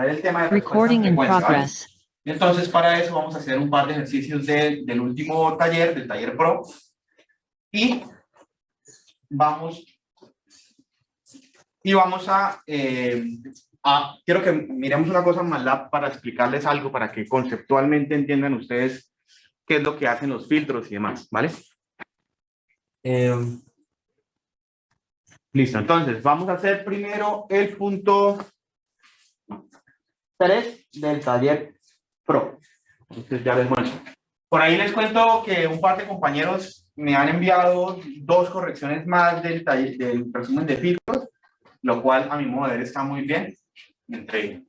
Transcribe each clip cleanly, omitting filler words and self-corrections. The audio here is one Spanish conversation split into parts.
el tema de respuesta Recording en in frecuencia, ¿vale? progress. Entonces, para eso vamos a hacer un par de ejercicios del último taller, del taller Pro. Y vamos quiero que miremos una cosa en MATLAB para explicarles algo, para que conceptualmente entiendan ustedes qué es lo que hacen los filtros y demás, ¿vale? Listo, entonces vamos a hacer primero el punto 3 del taller Pro. Entonces ya les muestro. Por ahí les cuento que un par de compañeros me han enviado 2 correcciones más del resumen de filtros, lo cual a mi modo de ver está muy bien. Entre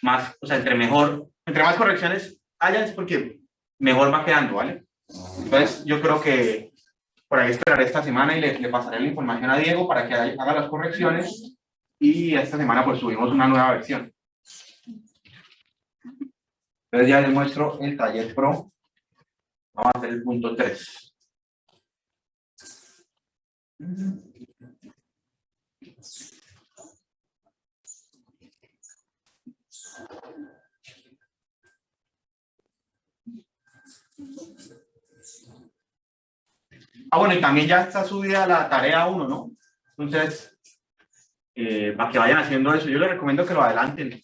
más correcciones haya es porque mejor va quedando, ¿vale? Entonces yo creo que por ahí esperaré esta semana y le pasaré la información a Diego para que haga las correcciones y esta semana pues subimos una nueva versión. Entonces ya les muestro el taller Pro. Vamos a hacer el punto 3. Bueno, y también ya está subida la tarea 1, ¿no? Entonces, para que vayan haciendo eso, yo les recomiendo que lo adelanten.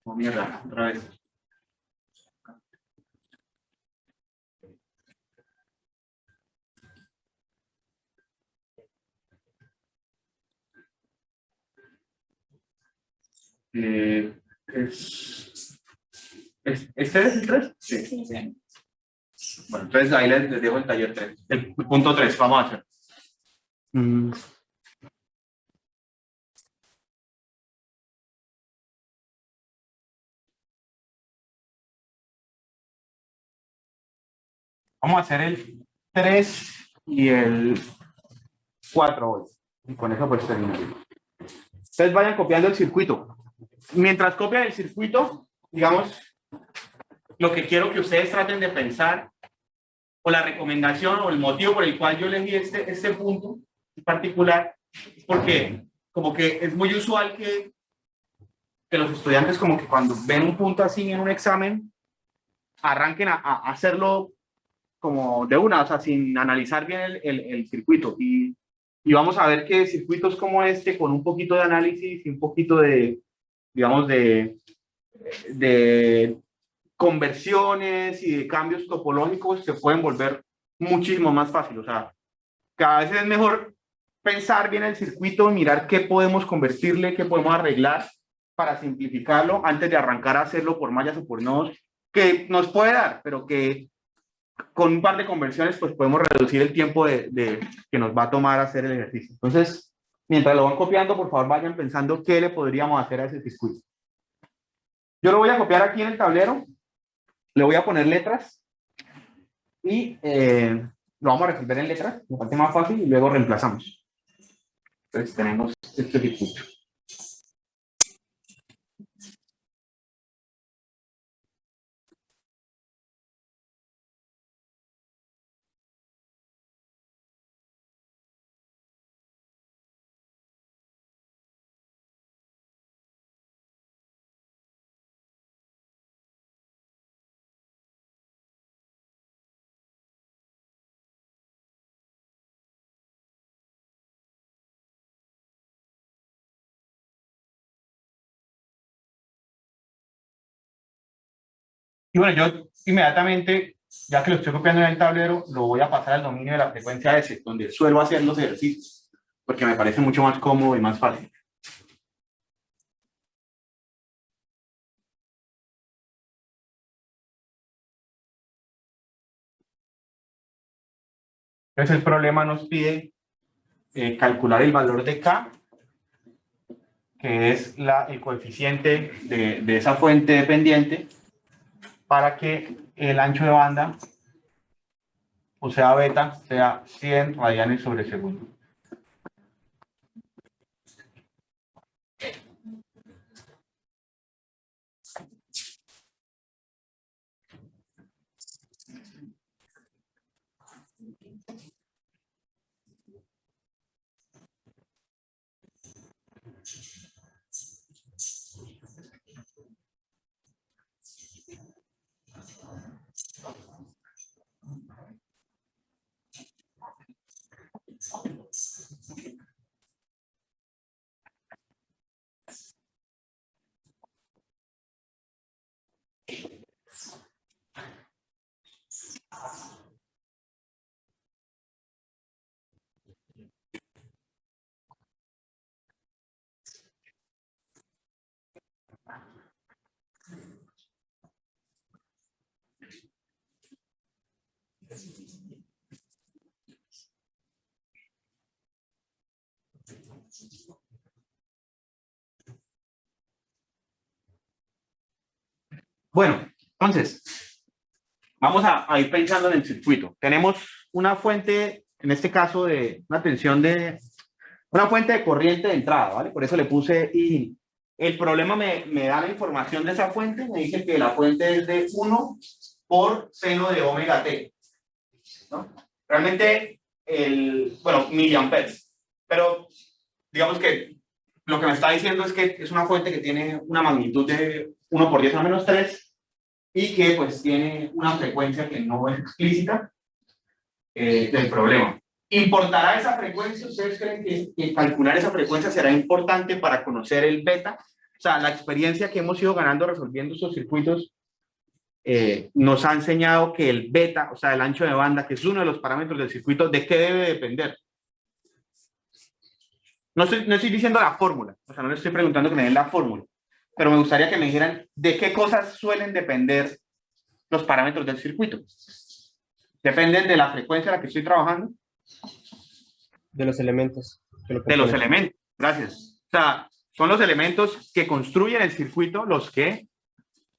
Oh, mierda, otra vez. ¿Este es el 3? Sí. Sí. Bueno, entonces ahí les dejo el taller 3. El punto 3, vamos a hacer. Vamos a hacer el 3 y el 4 hoy. Y con eso pues terminamos. Entonces vayan copiando el circuito. Mientras copian el circuito, digamos, lo que quiero que ustedes traten de pensar, o la recomendación o el motivo por el cual yo elegí este punto en particular, porque como que es muy usual que los estudiantes como que cuando ven un punto así en un examen, arranquen a hacerlo como de una, o sea, sin analizar bien el circuito. Y vamos a ver que circuitos como este, con un poquito de análisis y un poquito de, digamos, de conversiones y de cambios topológicos, se pueden volver muchísimo más fácil. O sea, cada vez es mejor pensar bien el circuito, mirar qué podemos convertirle, qué podemos arreglar para simplificarlo antes de arrancar a hacerlo por mallas o por nodos, que nos puede dar, pero que con un par de conversiones pues podemos reducir el tiempo que nos va a tomar hacer el ejercicio. Entonces, mientras lo van copiando, por favor vayan pensando qué le podríamos hacer a ese circuito. Yo lo voy a copiar aquí en el tablero, le voy a poner letras y lo vamos a resolver en letras, me parece más fácil, y luego reemplazamos. Entonces tenemos este circuito. Y bueno, yo inmediatamente, ya que lo estoy copiando en el tablero, lo voy a pasar al dominio de la frecuencia S, donde suelo hacer los ejercicios, porque me parece mucho más cómodo y más fácil. Entonces el problema nos pide calcular el valor de K, que es el coeficiente de esa fuente dependiente, para que el ancho de banda, o sea beta, sea 100 radianes sobre segundo. Bueno, entonces, vamos a ir pensando en el circuito. Tenemos una fuente, en este caso, de una tensión de, una fuente de corriente de entrada, ¿vale? Por eso le puse I. El problema me da la información de esa fuente, me dice que la fuente es de 1 por seno de omega t, ¿no? Realmente, bueno, miliamperes, pero digamos que lo que me está diciendo es que es una fuente que tiene una magnitud de 1 por 10 a la menos 3 y que pues tiene una frecuencia que no es explícita del problema. ¿Importará esa frecuencia? ¿Ustedes creen que calcular esa frecuencia será importante para conocer el beta? O sea, la experiencia que hemos ido ganando resolviendo estos circuitos nos ha enseñado que el beta, o sea, el ancho de banda, que es uno de los parámetros del circuito, ¿de qué debe depender? No estoy diciendo la fórmula, o sea, no les estoy preguntando que me den la fórmula, pero me gustaría que me dijeran de qué cosas suelen depender los parámetros del circuito. ¿Dependen de la frecuencia a la que estoy trabajando? De los elementos. De los elementos, gracias. O sea, son los elementos que construyen el circuito los que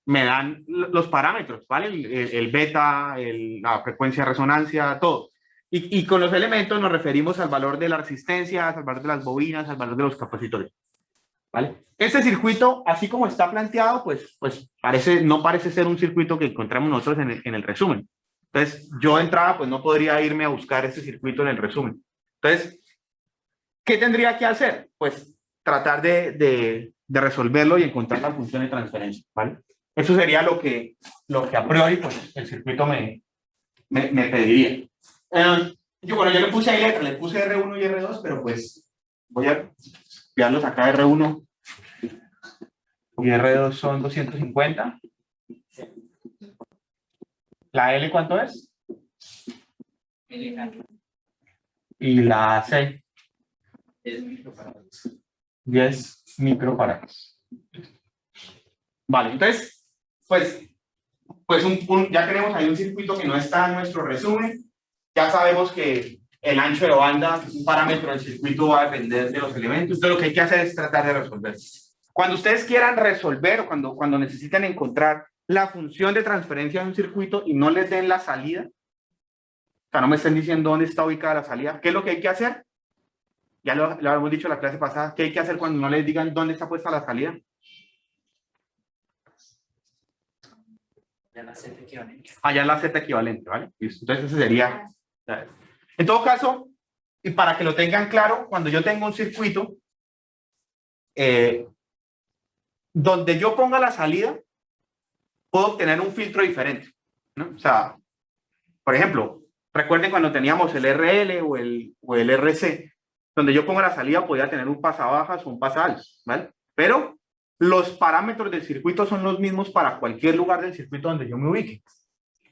me dan los parámetros, ¿vale? El beta, la frecuencia de resonancia, todo. Y con los elementos nos referimos al valor de la resistencia, al valor de las bobinas, al valor de los capacitores, ¿vale? Este circuito, así como está planteado, pues no parece ser un circuito que encontramos nosotros en el resumen. Entonces, yo de entrada, pues no podría irme a buscar ese circuito en el resumen. Entonces, ¿qué tendría que hacer? Pues tratar de resolverlo y encontrar la función de transferencia, ¿vale? Eso sería lo que a priori pues, el circuito me pediría. Yo le puse ahí letras, le puse R1 y R2, pero pues voy a enviarlos acá. R1 y R2 son 250. ¿La L cuánto es? Y la C. 10 microfarads. Vale, entonces, pues ya tenemos ahí un circuito que no está en nuestro resumen. Ya sabemos que el ancho de banda, un parámetro del circuito, va a depender de los elementos. Entonces, lo que hay que hacer es tratar de resolver. Cuando ustedes quieran resolver, o cuando necesiten encontrar la función de transferencia de un circuito y no les den la salida, o sea, no me estén diciendo dónde está ubicada la salida, ¿qué es lo que hay que hacer? Ya lo habíamos dicho en la clase pasada, ¿qué hay que hacer cuando no les digan dónde está puesta la salida? Ya la Z equivalente. Allá la Z equivalente, ¿vale? Entonces ese sería. En todo caso, y para que lo tengan claro, cuando yo tengo un circuito, donde yo ponga la salida, puedo obtener un filtro diferente, ¿no? O sea, por ejemplo, recuerden cuando teníamos el RL o el RC, donde yo pongo la salida podía tener un pasabajas o un pasaaltas, ¿vale? Pero los parámetros del circuito son los mismos para cualquier lugar del circuito donde yo me ubique.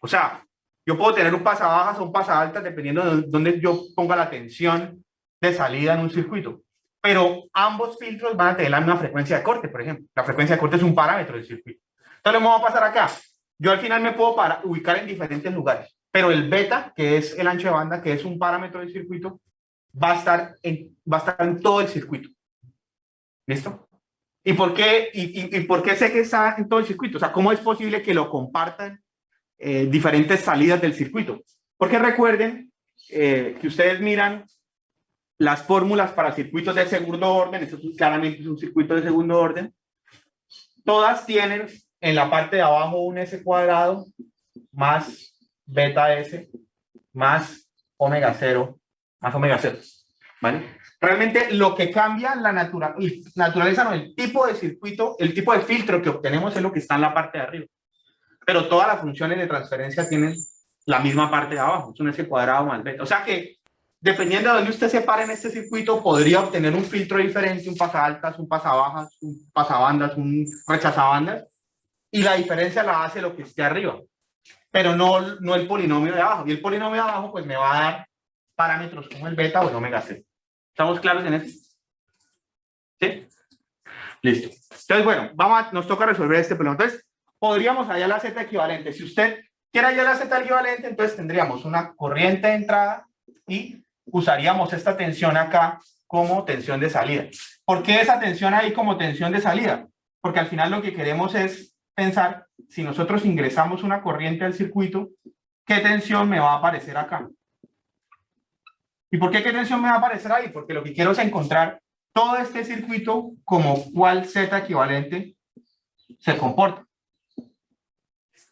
O sea, yo puedo tener un pasabajas o un pasaaltas dependiendo de dónde yo ponga la tensión de salida en un circuito. Pero ambos filtros van a tener la misma frecuencia de corte, por ejemplo. La frecuencia de corte es un parámetro del circuito. Entonces, ¿cómo va a pasar acá? Yo al final me puedo ubicar en diferentes lugares, pero el beta, que es el ancho de banda, que es un parámetro del circuito, va a estar en todo el circuito. ¿Listo? ¿Y por qué sé que está en todo el circuito? O sea, ¿cómo es posible que lo compartan diferentes salidas del circuito? Porque recuerden que ustedes miran las fórmulas para circuitos de segundo orden, esto claramente es un circuito de segundo orden, todas tienen en la parte de abajo un S cuadrado más beta S más omega 0 más omega 0, ¿vale? Realmente lo que cambia la naturaleza, no, el tipo de circuito, el tipo de filtro que obtenemos es lo que está en la parte de arriba. Pero todas las funciones de transferencia tienen la misma parte de abajo, es un S cuadrado más beta. O sea que, dependiendo de dónde usted se pare en este circuito, podría obtener un filtro diferente, un pasaaltas, un pasabajas, un pasabandas, un rechazabandas, y la diferencia la hace lo que esté arriba, pero no el polinomio de abajo. Y el polinomio de abajo, pues me va a dar parámetros como el beta o el omega c. ¿Estamos claros en esto? ¿Sí? Listo. Entonces, bueno, nos toca resolver este problema. Entonces, podríamos hallar la Z equivalente. Si usted quiere hallar la Z equivalente, entonces tendríamos una corriente de entrada y usaríamos esta tensión acá como tensión de salida. ¿Por qué esa tensión ahí como tensión de salida? Porque al final lo que queremos es pensar, si nosotros ingresamos una corriente al circuito, ¿qué tensión me va a aparecer acá? ¿Y por qué qué tensión me va a aparecer ahí? Porque lo que quiero es encontrar todo este circuito como cuál Z equivalente se comporta.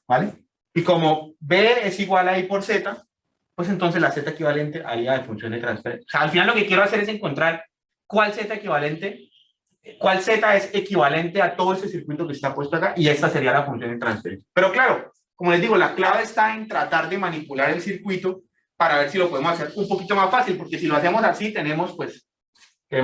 ¿Vale? Y como B es igual a I por Z, pues entonces la Z equivalente haría de función de transferencia. O sea, al final lo que quiero hacer es encontrar cuál Z equivalente, cuál Z es equivalente a todo ese circuito que está puesto acá, y esta sería la función de transferencia. Pero claro, como les digo, la clave está en tratar de manipular el circuito para ver si lo podemos hacer un poquito más fácil, porque si lo hacemos así, tenemos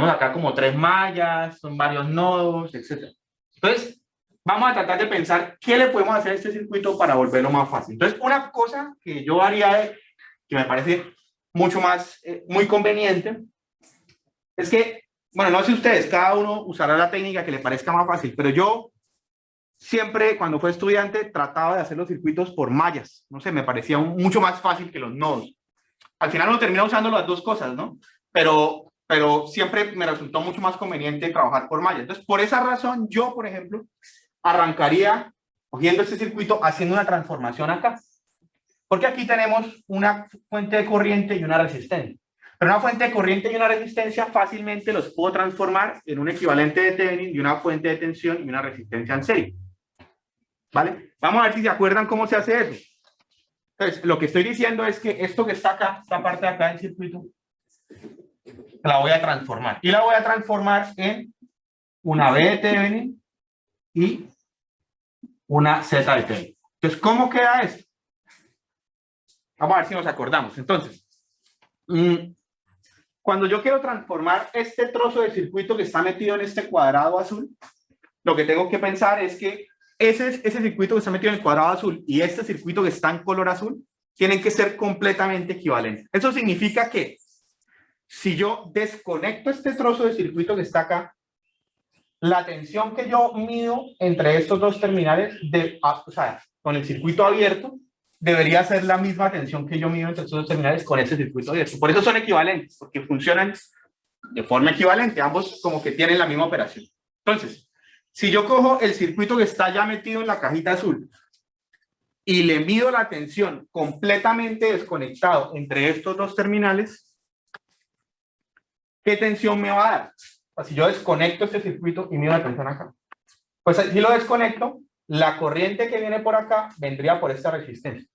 acá como 3 mallas, son varios nodos, etc. Entonces, vamos a tratar de pensar qué le podemos hacer a este circuito para volverlo más fácil. Entonces, una cosa que yo haría, que me parece mucho más, muy conveniente, es que, bueno, no sé ustedes, cada uno usará la técnica que le parezca más fácil, pero yo siempre, cuando fui estudiante, trataba de hacer los circuitos por mallas. No sé, me parecía mucho más fácil que los nodos. Al final uno termina usando las dos cosas, ¿no? Pero siempre me resultó mucho más conveniente trabajar por mallas. Entonces, por esa razón, yo, por ejemplo, arrancaría cogiendo este circuito, haciendo una transformación acá. Porque aquí tenemos una fuente de corriente y una resistencia. Pero una fuente de corriente y una resistencia fácilmente los puedo transformar en un equivalente de Thevenin y una fuente de tensión y una resistencia en serie. ¿Vale? Vamos a ver si se acuerdan cómo se hace eso. Entonces, lo que estoy diciendo es que esto que está acá, esta parte de acá del circuito, la voy a transformar. Y la voy a transformar en una B de Thevenin y una Z de Thevenin. Entonces, ¿cómo queda esto? Vamos a ver si nos acordamos. Entonces, cuando yo quiero transformar este trozo de circuito que está metido en este cuadrado azul, lo que tengo que pensar es que ese circuito que está metido en el cuadrado azul y este circuito que está en color azul tienen que ser completamente equivalentes. Eso significa que si yo desconecto este trozo de circuito que está acá, la tensión que yo mido entre estos dos terminales, o sea, con el circuito abierto, debería ser la misma tensión que yo mido entre estos dos terminales con ese circuito abierto. Por eso son equivalentes, porque funcionan de forma equivalente, ambos como que tienen la misma operación. Entonces, si yo cojo el circuito que está ya metido en la cajita azul y le mido la tensión completamente desconectado entre estos dos terminales, ¿qué tensión me va a dar? O sea, si yo desconecto este circuito y mido la tensión acá, pues si lo desconecto, la corriente que viene por acá vendría por esta resistencia.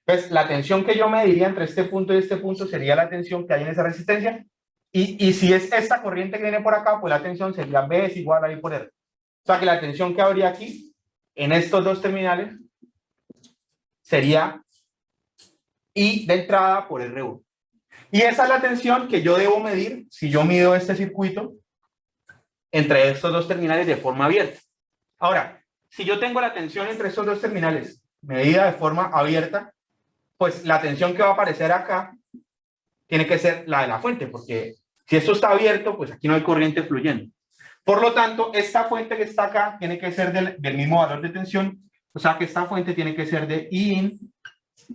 Entonces, la tensión que yo mediría entre este punto y este punto sería la tensión que hay en esa resistencia. Y si es esta corriente que viene por acá, pues la tensión sería B es igual a I por R. O sea que la tensión que habría aquí, en estos dos terminales, sería I de entrada por R1. Y esa es la tensión que yo debo medir si yo mido este circuito entre estos dos terminales de forma abierta. Ahora, si yo tengo la tensión entre estos dos terminales medida de forma abierta, pues la tensión que va a aparecer acá tiene que ser la de la fuente, porque si esto está abierto, pues aquí no hay corriente fluyendo. Por lo tanto, esta fuente que está acá tiene que ser del mismo valor de tensión, o sea que esta fuente tiene que ser de I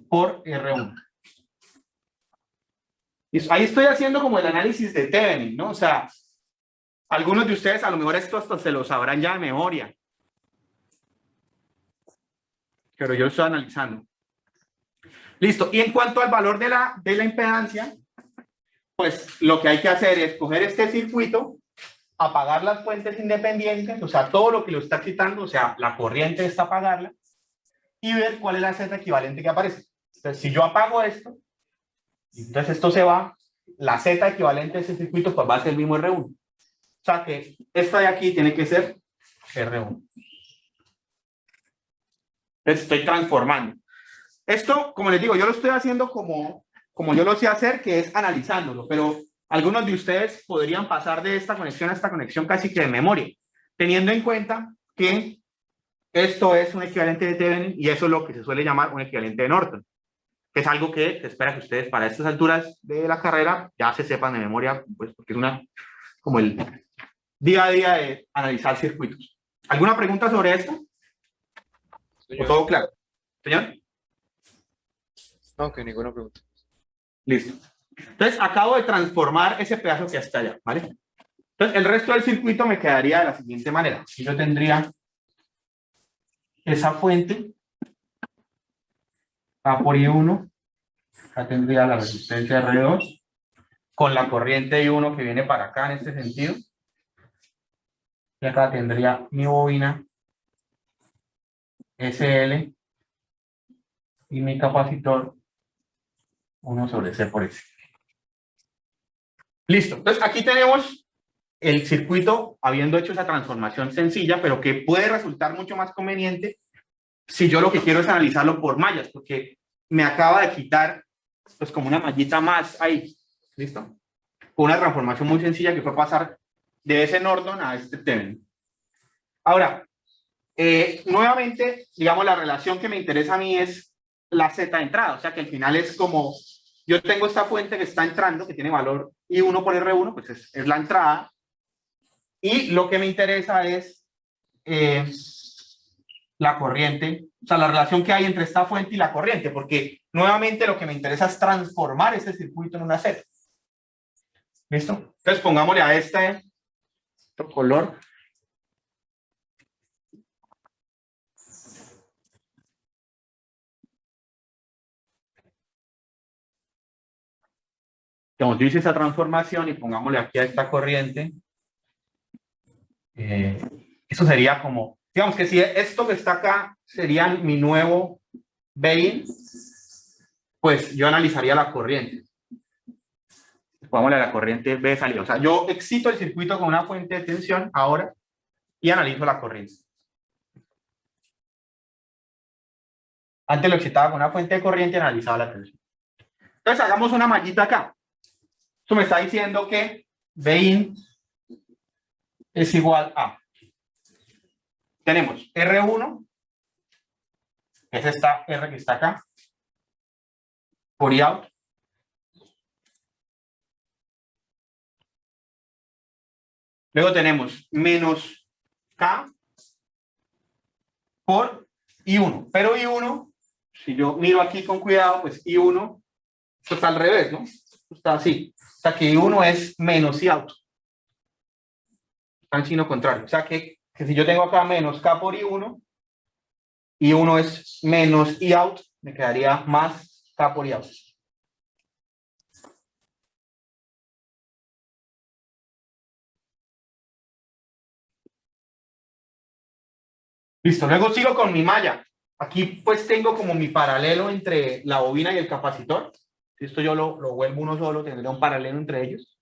por R1. Y ahí estoy haciendo como el análisis de Thevenin, ¿no? O sea, algunos de ustedes a lo mejor esto hasta se lo sabrán ya de memoria. Pero yo lo estoy analizando. Listo. Y en cuanto al valor de la impedancia, pues lo que hay que hacer es coger este circuito, apagar las fuentes independientes, o sea, todo lo que lo está excitando, o sea, la corriente está apagarla, y ver cuál es la Z equivalente que aparece. Entonces, si yo apago esto, entonces esto se va, la Z equivalente a ese circuito pues va a ser el mismo R1. O sea que esta de aquí tiene que ser R1. Entonces estoy transformando. Esto, como les digo, yo lo estoy haciendo como yo lo sé hacer, que es analizándolo, pero algunos de ustedes podrían pasar de esta conexión a esta conexión casi que de memoria, teniendo en cuenta que esto es un equivalente de Thevenin y eso es lo que se suele llamar un equivalente de Norton, que es algo que se espera que ustedes para estas alturas de la carrera ya se sepan de memoria, pues porque es como el día a día de analizar circuitos. ¿Alguna pregunta sobre esto? ¿O todo claro? ¿Señor? No, que ninguna pregunta. Listo. Entonces, acabo de transformar ese pedazo que está allá, ¿vale? Entonces, el resto del circuito me quedaría de la siguiente manera. Yo tendría esa fuente, A por I1, acá tendría la resistencia R2, con la corriente I1 que viene para acá en este sentido, y acá tendría mi bobina SL y mi capacitor 1 sobre C por S. Listo, entonces aquí tenemos el circuito habiendo hecho esa transformación sencilla, pero que puede resultar mucho más conveniente si yo lo que quiero es analizarlo por mallas, porque me acaba de quitar pues como una mallita más ahí, ¿listo? Con una transformación muy sencilla que fue pasar de ese Nordon a este Thevenin. Ahora, nuevamente, digamos, la relación que me interesa a mí es la Z de entrada, o sea que al final es como, yo tengo esta fuente que está entrando, que tiene valor I1 por R1, pues es la entrada, y lo que me interesa es la corriente, o sea, la relación que hay entre esta fuente y la corriente, porque nuevamente lo que me interesa es transformar este circuito en una Z. ¿Listo? Entonces pongámosle a este otro color. Como yo hice esa transformación y pongámosle aquí a esta corriente, eso sería como, digamos que si esto que está acá sería mi nuevo Bain, pues yo analizaría la corriente. Pongámosle a la corriente B de salida. O sea, yo excito el circuito con una fuente de tensión ahora y analizo la corriente. Antes lo excitaba con una fuente de corriente y analizaba la tensión. Entonces hagamos una mallita acá. Esto me está diciendo que Bin es igual a, tenemos R1, que es esta R que está acá, por I-out. Luego tenemos menos K por I1. Pero I1, si yo miro aquí con cuidado, pues I1, esto está al revés, ¿no? Esto está así. O sea que I1 es menos I-out. Está en signo contrario. O sea que si yo tengo acá menos K por I1, I1 es menos I-out, me quedaría más K por I-out. Listo, luego sigo con mi malla. Aquí pues tengo como mi paralelo entre la bobina y el capacitor. Si esto yo lo vuelvo uno solo, tendría un paralelo entre ellos.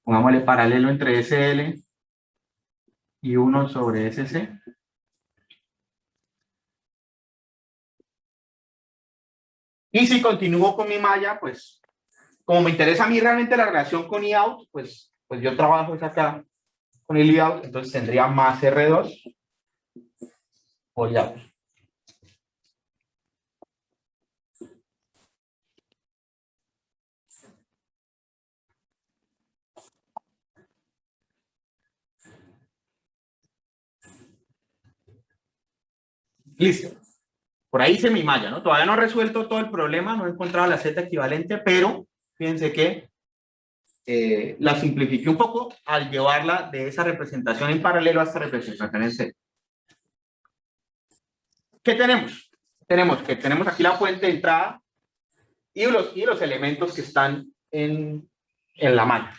Pongámosle paralelo entre SL y 1 sobre SC. Y si continúo con mi malla, pues como me interesa a mí realmente la relación con I-out, pues yo trabajo es acá con el I-out, entonces tendría más R2 por I-out. Listo. Por ahí hice mi malla, ¿no? Todavía no he resuelto todo el problema, no he encontrado la Z equivalente, pero fíjense que la simplifiqué un poco al llevarla de esa representación en paralelo a esta representación en C. ¿Qué tenemos? Tenemos aquí la fuente de entrada y los elementos que están en la malla.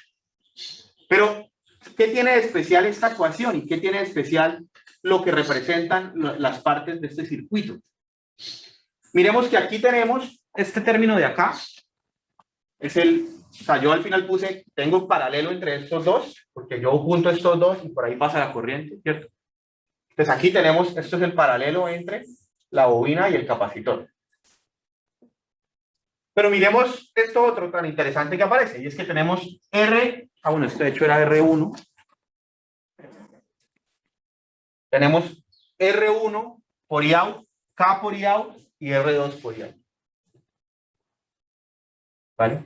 Pero, ¿qué tiene de especial esta ecuación y qué tiene de especial lo que representan las partes de este circuito? Miremos que aquí tenemos este término de acá. Es o sea, yo al final tengo un paralelo entre estos dos, porque yo junto estos dos y por ahí pasa la corriente, ¿cierto? Entonces aquí tenemos, esto es el paralelo entre la bobina y el capacitor. Pero miremos esto otro tan interesante que aparece, y es que tenemos bueno, esto de hecho era R1. Tenemos R1 por I-out, K por I-out y R2 por I-out. ¿Vale?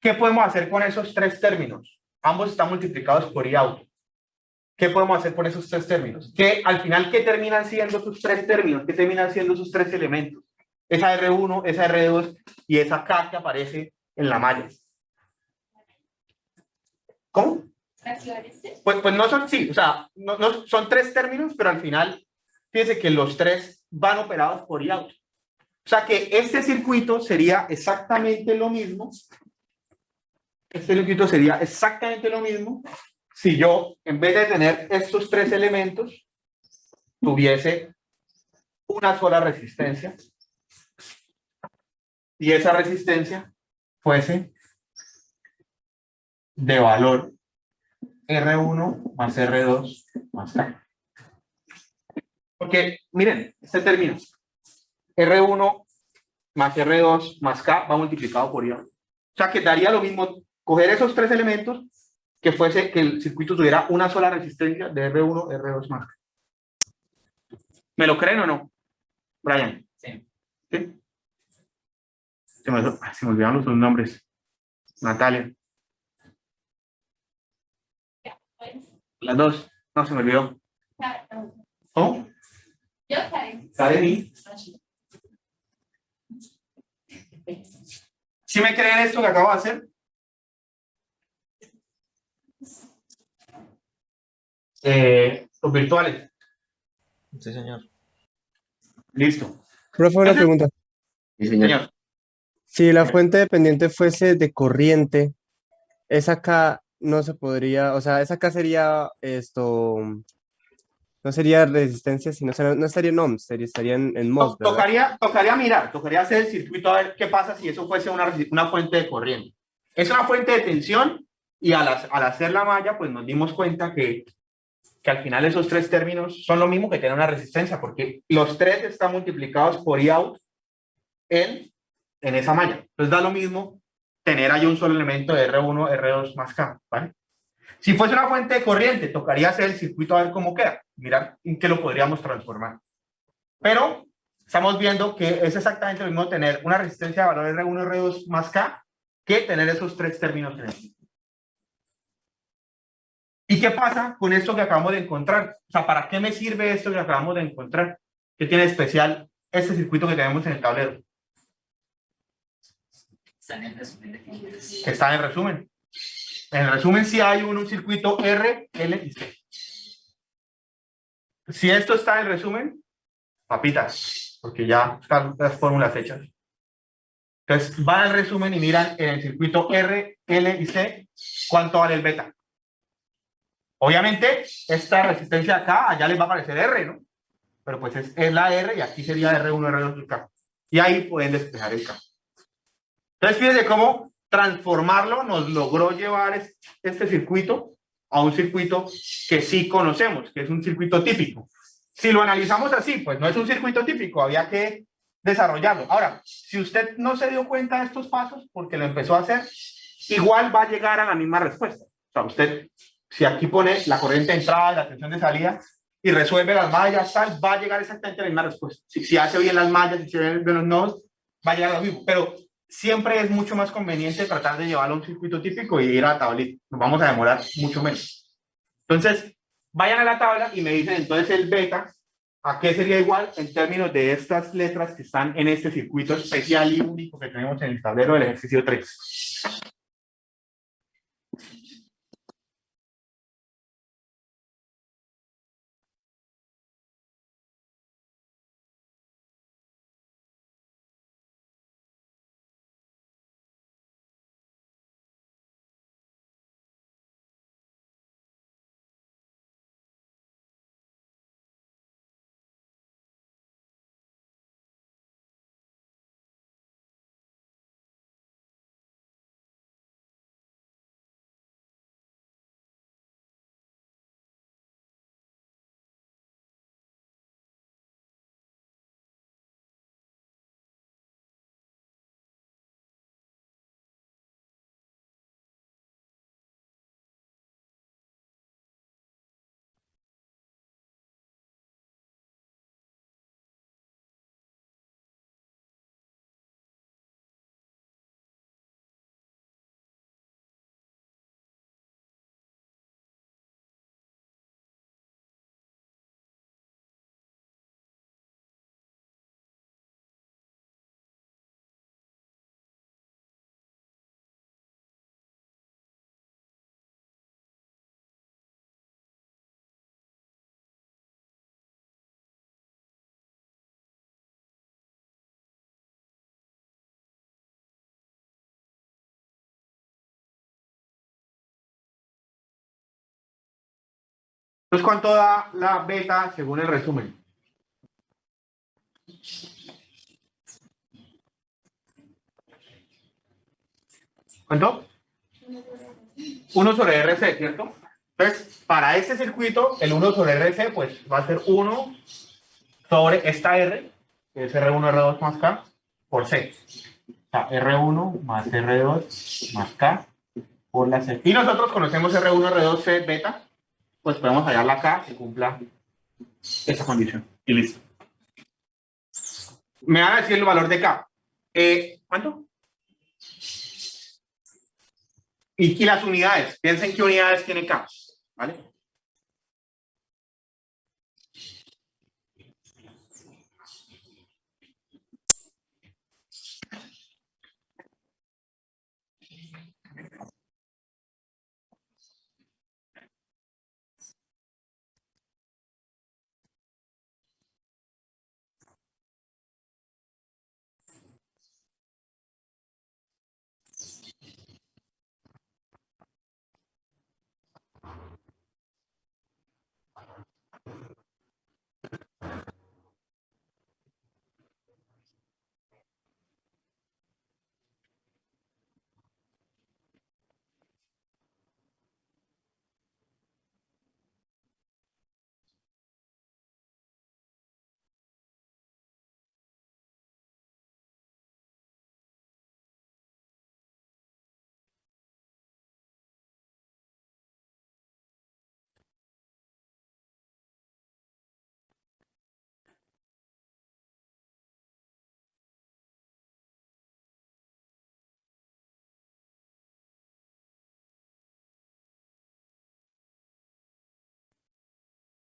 ¿Qué podemos hacer con esos tres términos? Ambos están multiplicados por I-out. ¿Qué podemos hacer con esos tres términos? Que al final, ¿qué terminan siendo sus tres términos? ¿Qué terminan siendo sus tres elementos? Esa R1, esa R2 y esa K que aparece en la malla. ¿Cómo? Pues no son, sí, o sea, son tres términos, pero al final, fíjense que los tres van operados por IAUT. O sea que este circuito sería exactamente lo mismo. Este circuito sería exactamente lo mismo si yo, en vez de tener estos tres elementos, tuviese una sola resistencia y esa resistencia fuese de valor R1 más R2 más K. Porque, miren, este término, R1 más R2 más K va multiplicado por I. O sea que daría lo mismo coger esos tres elementos que fuese que el circuito tuviera una sola resistencia de R1, R2 más K. ¿Me lo creen o no, Brian? Sí. ¿Sí? Se me olvidaron los nombres. Natalia. Las dos. No, se me olvidó. ¿Oh? Karen. ¿Sí me creen esto que acabo de hacer? Los virtuales. Sí, señor. Listo. Profe, una Entonces, pregunta. Sí, señor. señor. Si la fuente dependiente fuese de corriente, esa acá no se podría, o sea, esa acá sería esto, no sería resistencia, sino, no estaría en ohms, estaría en mos, ¿verdad? Tocaría mirar, tocaría hacer el circuito a ver qué pasa si eso fuese una fuente de corriente. Es una fuente de tensión y al hacer la malla, pues nos dimos cuenta que al final esos tres términos son lo mismo que tener una resistencia, porque los tres están multiplicados por IOUT en esa malla. Entonces da lo mismo tener ahí un solo elemento de R1, R2 más K, ¿vale? Si fuese una fuente de corriente, tocaría hacer el circuito a ver cómo queda, mirar en qué lo podríamos transformar. Pero estamos viendo que es exactamente lo mismo tener una resistencia de valor R1, R2 más K que tener esos tres términos en el circuito. ¿Y qué pasa con esto que acabamos de encontrar? O sea, ¿para qué me sirve esto que acabamos de encontrar? ¿Qué tiene especial este circuito que tenemos en el tablero? Que está en el resumen. En el resumen sí hay un circuito R, L y C. Si esto está en el resumen, papitas, porque ya están las fórmulas hechas. Entonces, van al resumen y miran en el circuito R, L y C cuánto vale el beta. Obviamente, esta resistencia acá, allá les va a aparecer R, ¿no? Pero pues es la R y aquí sería R1, R2 y K. Y ahí pueden despejar el K. Entonces, fíjense cómo transformarlo nos logró llevar este circuito a un circuito que sí conocemos, que es un circuito típico. Si lo analizamos así, pues no es un circuito típico, había que desarrollarlo. Ahora, si usted no se dio cuenta de estos pasos porque lo empezó a hacer, igual va a llegar a la misma respuesta. O sea, usted, si aquí pone la corriente de entrada y la tensión de salida y resuelve las mallas, tal, va a llegar exactamente a la misma respuesta. Si hace bien las mallas, si hace bien los nodos, va a llegar a lo mismo. Pero siempre es mucho más conveniente tratar de llevarlo a un circuito típico y ir a la tablita. Nos vamos a demorar mucho menos. Entonces, vayan a la tabla y me dicen entonces el beta, ¿a qué sería igual en términos de estas letras que están en este circuito especial y único que tenemos en el tablero del ejercicio 3? Entonces, ¿cuánto da la beta según el resumen? ¿Cuánto? 1/RC, ¿cierto? Entonces, para este circuito, el 1/RC, pues va a ser 1 sobre esta R, que es R1, R2 más K, por C. O sea, R1 más R2 más K por la C. Y nosotros conocemos R1, R2, C, beta, pues podemos hallar la K que cumpla esta condición. Y listo. Me van a decir el valor de K. ¿Cuánto? Y las unidades. Piensen qué unidades tiene K. ¿Vale?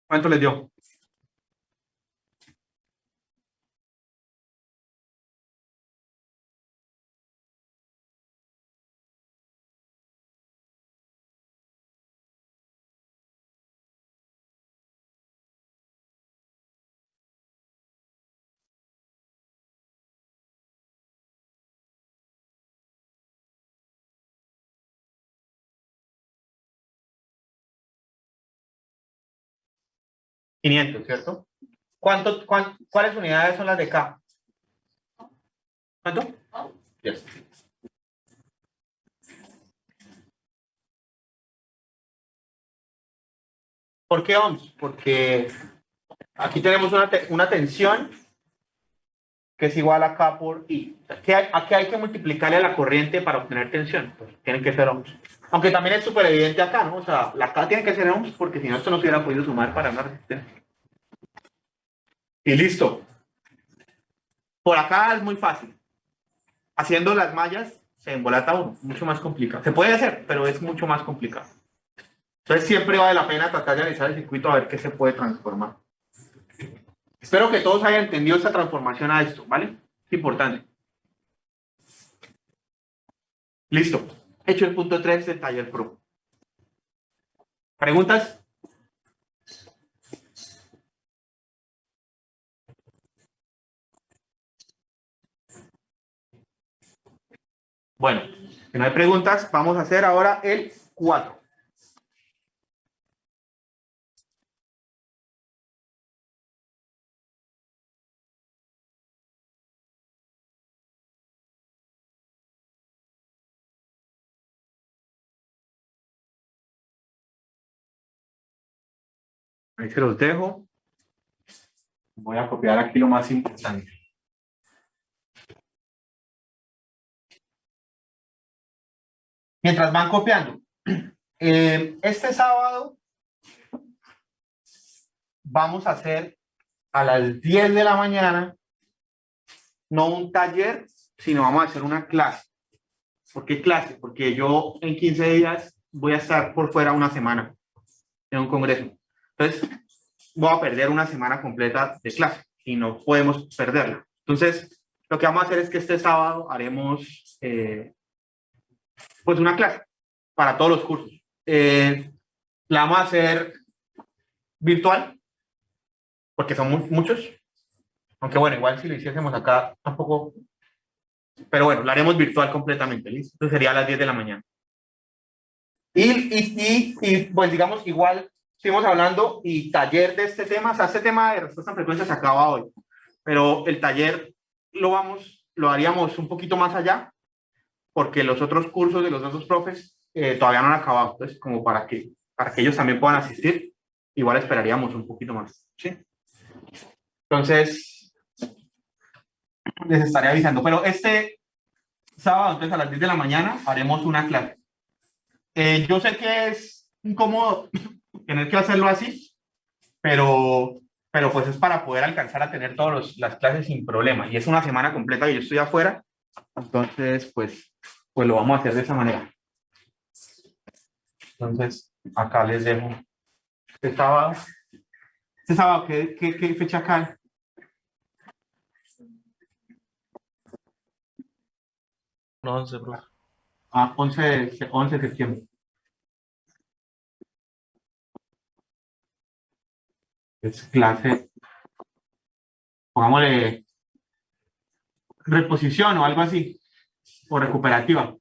¿Cuánto les dio? $500, ¿cierto? ¿Cuáles unidades son las de K? ¿Cuánto? Yes. ¿Por qué ohms? Porque aquí tenemos una tensión que es igual a K por I. Aquí hay que multiplicarle a la corriente para obtener tensión. Pues tienen que ser ohms. Aunque también es súper evidente acá, ¿no? O sea, la K tiene que ser ohms porque si no, esto no se hubiera podido sumar para una resistencia. Y listo. Por acá es muy fácil. Haciendo las mallas se embolata uno. Mucho más complicado. Se puede hacer, pero es mucho más complicado. Entonces siempre vale la pena tratar de analizar el circuito a ver qué se puede transformar. Espero que todos hayan entendido esta transformación a esto, ¿vale? Es importante. Listo. Hecho el punto 3 del taller pro. ¿Preguntas? Bueno, si no hay preguntas, vamos a hacer ahora el 4. Ahí se los dejo. Voy a copiar aquí lo más importante. Mientras van copiando, este sábado vamos a hacer a las 10 de la mañana, no un taller, sino vamos a hacer una clase. ¿Por qué clase? Porque yo en 15 días voy a estar por fuera una semana en un congreso. Entonces, voy a perder una semana completa de clase y no podemos perderla. Entonces, lo que vamos a hacer es que este sábado haremos pues una clase para todos los cursos. La vamos a hacer virtual, porque son muchos. Aunque bueno, igual si lo hiciésemos acá, tampoco. Pero bueno, la haremos virtual completamente, ¿listo? Entonces sería a las 10 de la mañana. Y pues digamos, igual estuvimos hablando y taller de este tema, o sea, este tema de respuesta en frecuencia se acaba hoy, pero el taller lo haríamos un poquito más allá, porque los otros cursos de los otros profes todavía no han acabado, entonces como para que ellos también puedan asistir, igual esperaríamos un poquito más, ¿sí? Entonces, les estaré avisando, pero este sábado, entonces a las 10 de la mañana, haremos una clase. Yo sé que es incómodo tener que hacerlo así, pero pues es para poder alcanzar a tener todas las clases sin problema. Y es una semana completa que yo estoy afuera, entonces pues lo vamos a hacer de esa manera. Entonces, acá les dejo. Este sábado, ¿qué fecha cae? No, 11, profe. 11 de septiembre. Es clase, pongámosle reposición o algo así, o recuperativa.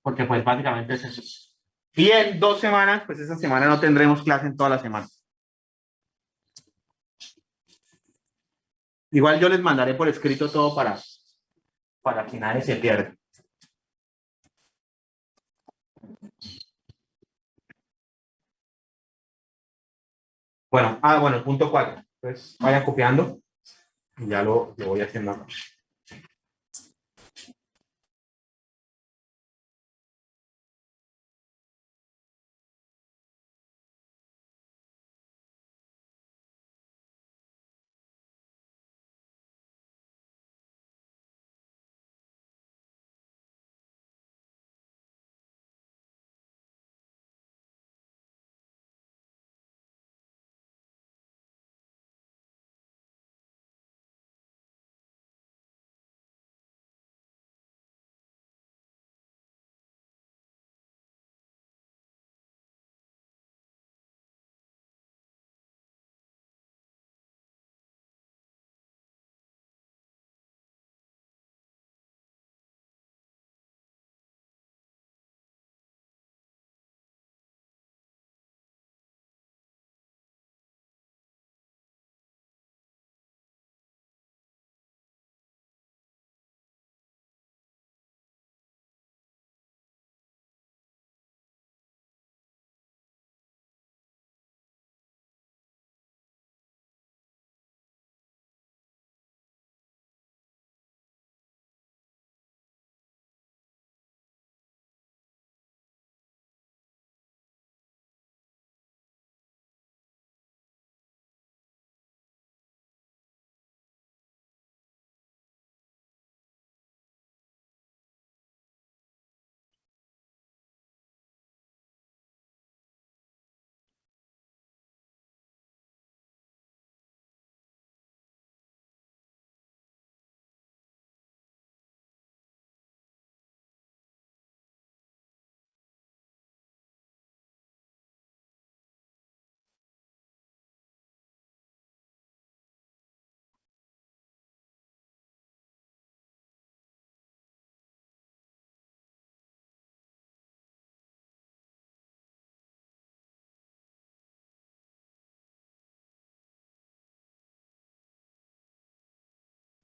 Porque pues básicamente es eso. Y en 2 semanas, pues esa semana no tendremos clase en toda la semana. Igual yo les mandaré por escrito todo para que nadie se pierda. Bueno, bueno, punto 4. Entonces vayan copiando y ya lo voy haciendo acá.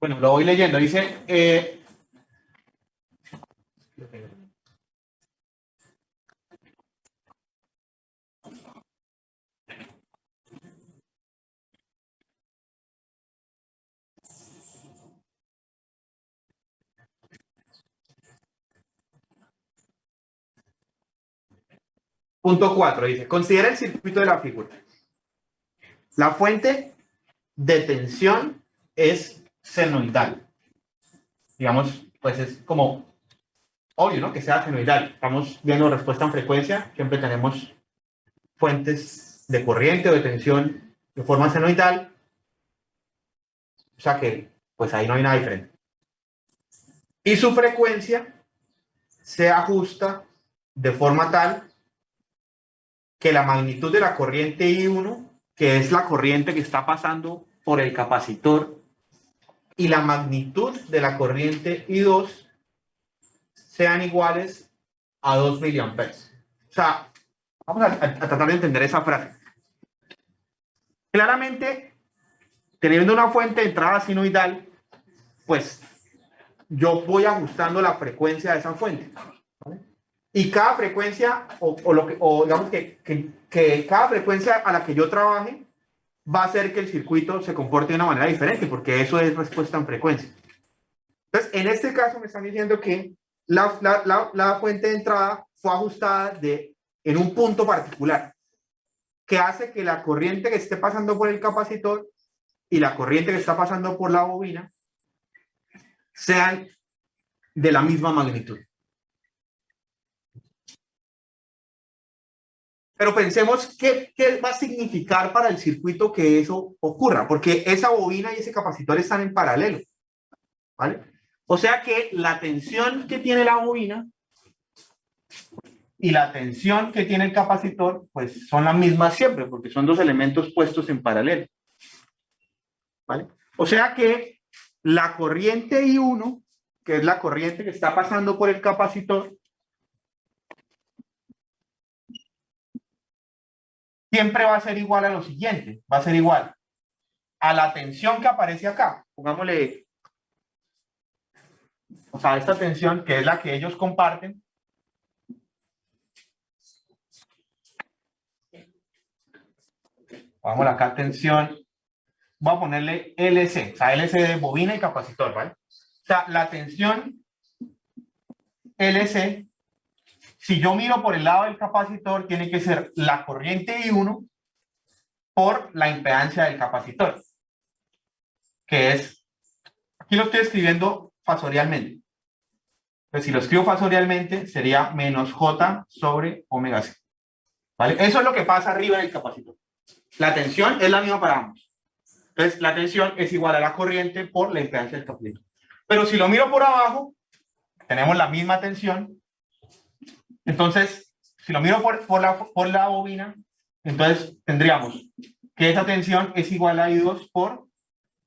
Bueno, lo voy leyendo. Dice, punto 4, dice, considera el circuito de la figura. La fuente de tensión es senoidal. Digamos, pues es como obvio, ¿no? Que sea senoidal. Estamos viendo respuesta en frecuencia, siempre tenemos fuentes de corriente o de tensión de forma senoidal. O sea que, pues ahí no hay nada diferente. Y su frecuencia se ajusta de forma tal que la magnitud de la corriente I1, que es la corriente que está pasando por el capacitor, y la magnitud de la corriente I2 sean iguales a 2 miliamperes. O sea, Vamos a tratar de entender esa frase. Claramente, teniendo una fuente de entrada sinusoidal, pues yo voy ajustando la frecuencia de esa fuente, ¿vale? Y cada frecuencia, o digamos que cada frecuencia a la que yo trabaje va a hacer que el circuito se comporte de una manera diferente, porque eso es respuesta en frecuencia. Entonces, en este caso me están diciendo que la fuente de entrada fue ajustada en un punto particular, que hace que la corriente que esté pasando por el capacitor y la corriente que está pasando por la bobina sean de la misma magnitud. Pero pensemos qué va a significar para el circuito que eso ocurra, porque esa bobina y ese capacitor están en paralelo, ¿vale? O sea que la tensión que tiene la bobina y la tensión que tiene el capacitor, pues son las mismas siempre, porque son dos elementos puestos en paralelo, ¿vale? O sea que la corriente I1, que es la corriente que está pasando por el capacitor, siempre va a ser igual a lo siguiente, va a ser igual a la tensión que aparece acá, pongámosle, o sea, esta tensión que es la que ellos comparten, pongámosle acá tensión, voy a ponerle LC, o sea, LC de bobina y capacitor, ¿vale? O sea, la tensión LC, si yo miro por el lado del capacitor, tiene que ser la corriente I1 por la impedancia del capacitor, que es, aquí lo estoy escribiendo fasorialmente. Entonces, si lo escribo fasorialmente, sería menos J sobre omega C. ¿Vale? Eso es lo que pasa arriba en el capacitor. La tensión es la misma para ambos. Entonces, la tensión es igual a la corriente por la impedancia del capacitor. Pero si lo miro por abajo, tenemos la misma tensión. Entonces, si lo miro por la bobina, entonces tendríamos que esa tensión es igual a I2 por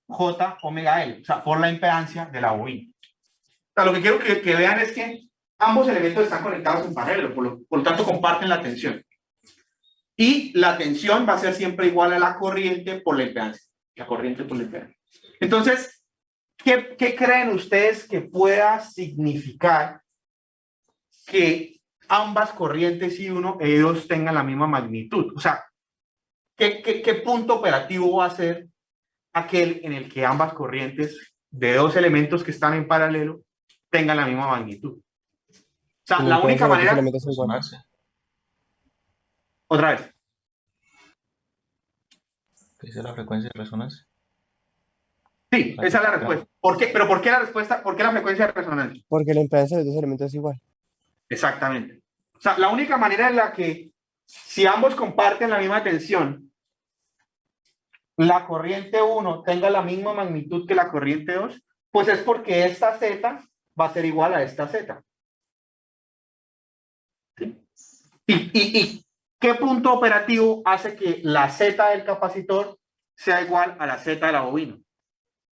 J omega L, o sea, por la impedancia de la bobina. O sea, lo que quiero que vean es que ambos elementos están conectados en paralelo, por lo tanto comparten la tensión. Y la tensión va a ser siempre igual a la corriente por la impedancia. La corriente por la impedancia. Entonces, ¿qué creen ustedes que pueda significar que ambas corrientes I1 e I2 tengan la misma magnitud? O sea, ¿qué punto operativo va a ser aquel en el que ambas corrientes de dos elementos que están en paralelo tengan la misma magnitud? O sea, la única manera... Resonarse. Otra vez. ¿Qué dice la frecuencia de resonancia? Sí, esa es la respuesta. ¿Por qué? ¿Pero por qué la respuesta? ¿Por qué la frecuencia de resonancia? Porque la impedancia de los dos elementos es igual. Exactamente. O sea, la única manera en la que, si ambos comparten la misma tensión, la corriente 1 tenga la misma magnitud que la corriente 2, pues es porque esta Z va a ser igual a esta Z. ¿Sí? ¿Y qué punto operativo hace que la Z del capacitor sea igual a la Z de la bobina?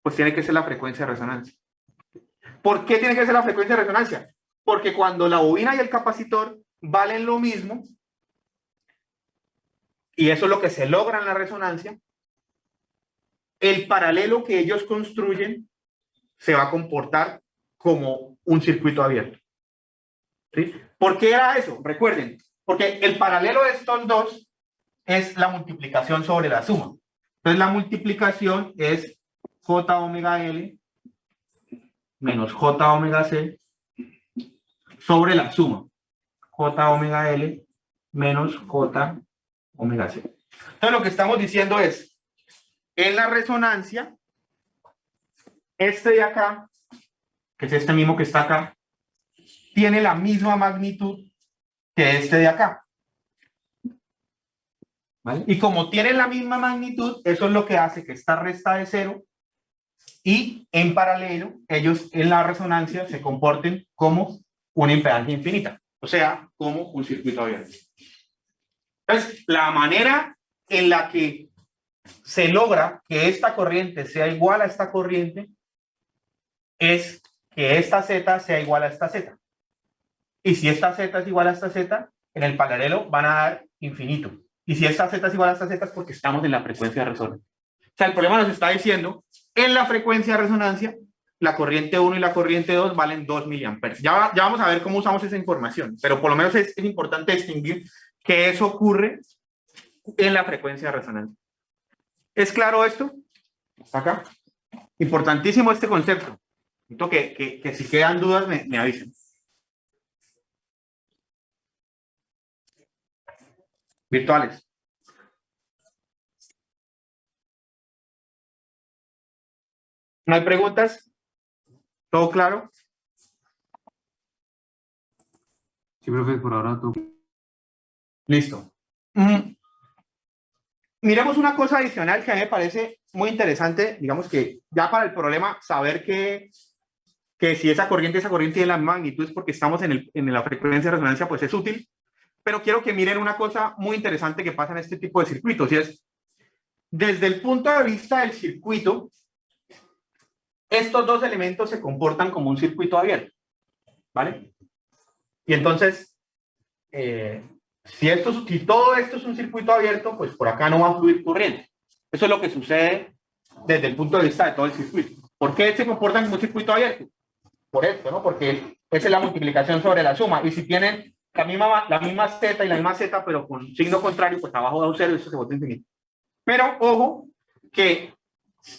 Pues tiene que ser la frecuencia de resonancia. ¿Por qué tiene que ser la frecuencia de resonancia? Porque cuando la bobina y el capacitor valen lo mismo, y eso es lo que se logra en la resonancia, el paralelo que ellos construyen se va a comportar como un circuito abierto. ¿Sí? ¿Por qué era eso? Recuerden, porque el paralelo de estos dos es la multiplicación sobre la suma. Entonces la multiplicación es J omega L menos J omega C sobre la suma. J omega L menos J omega C. Entonces lo que estamos diciendo es, en la resonancia, este de acá, que es este mismo que está acá, tiene la misma magnitud que este de acá. ¿Vale? Y como tienen la misma magnitud, eso es lo que hace que esta resta de cero y en paralelo, ellos en la resonancia se comporten como una impedancia infinita, o sea, como un circuito abierto. Entonces, la manera en la que se logra que esta corriente sea igual a esta corriente es que esta Z sea igual a esta Z. Y si esta Z es igual a esta Z, en el paralelo van a dar infinito. Y si esta Z es igual a esta Z es porque estamos en la frecuencia de resonancia. O sea, el problema nos está diciendo, en la frecuencia de resonancia, la corriente 1 y la corriente 2 valen 2 miliamperes. Ya vamos a ver cómo usamos esa información, pero por lo menos es importante distinguir que eso ocurre en la frecuencia de resonancia. ¿Es claro esto? ¿Hasta acá? Importantísimo este concepto. Necesito que si quedan dudas me avisen. Virtuales. ¿No hay preguntas? ¿Todo claro? Sí, profe, por ahora todo. Listo. Miremos una cosa adicional que a mí me parece muy interesante, digamos que ya para el problema, saber que si esa corriente tiene la magnitud es porque estamos en la frecuencia de resonancia, pues es útil. Pero quiero que miren una cosa muy interesante que pasa en este tipo de circuitos, y es, desde el punto de vista del circuito, estos dos elementos se comportan como un circuito abierto, ¿vale? Y entonces, si todo esto es un circuito abierto, pues por acá no va a fluir corriente. Eso es lo que sucede desde el punto de vista de todo el circuito. ¿Por qué se comportan como un circuito abierto? Por esto, ¿no? Porque esa es la multiplicación sobre la suma. Y si tienen la misma Z y la misma Z, pero con signo contrario, pues abajo da un cero y eso se vuelve infinito. Pero, ojo, que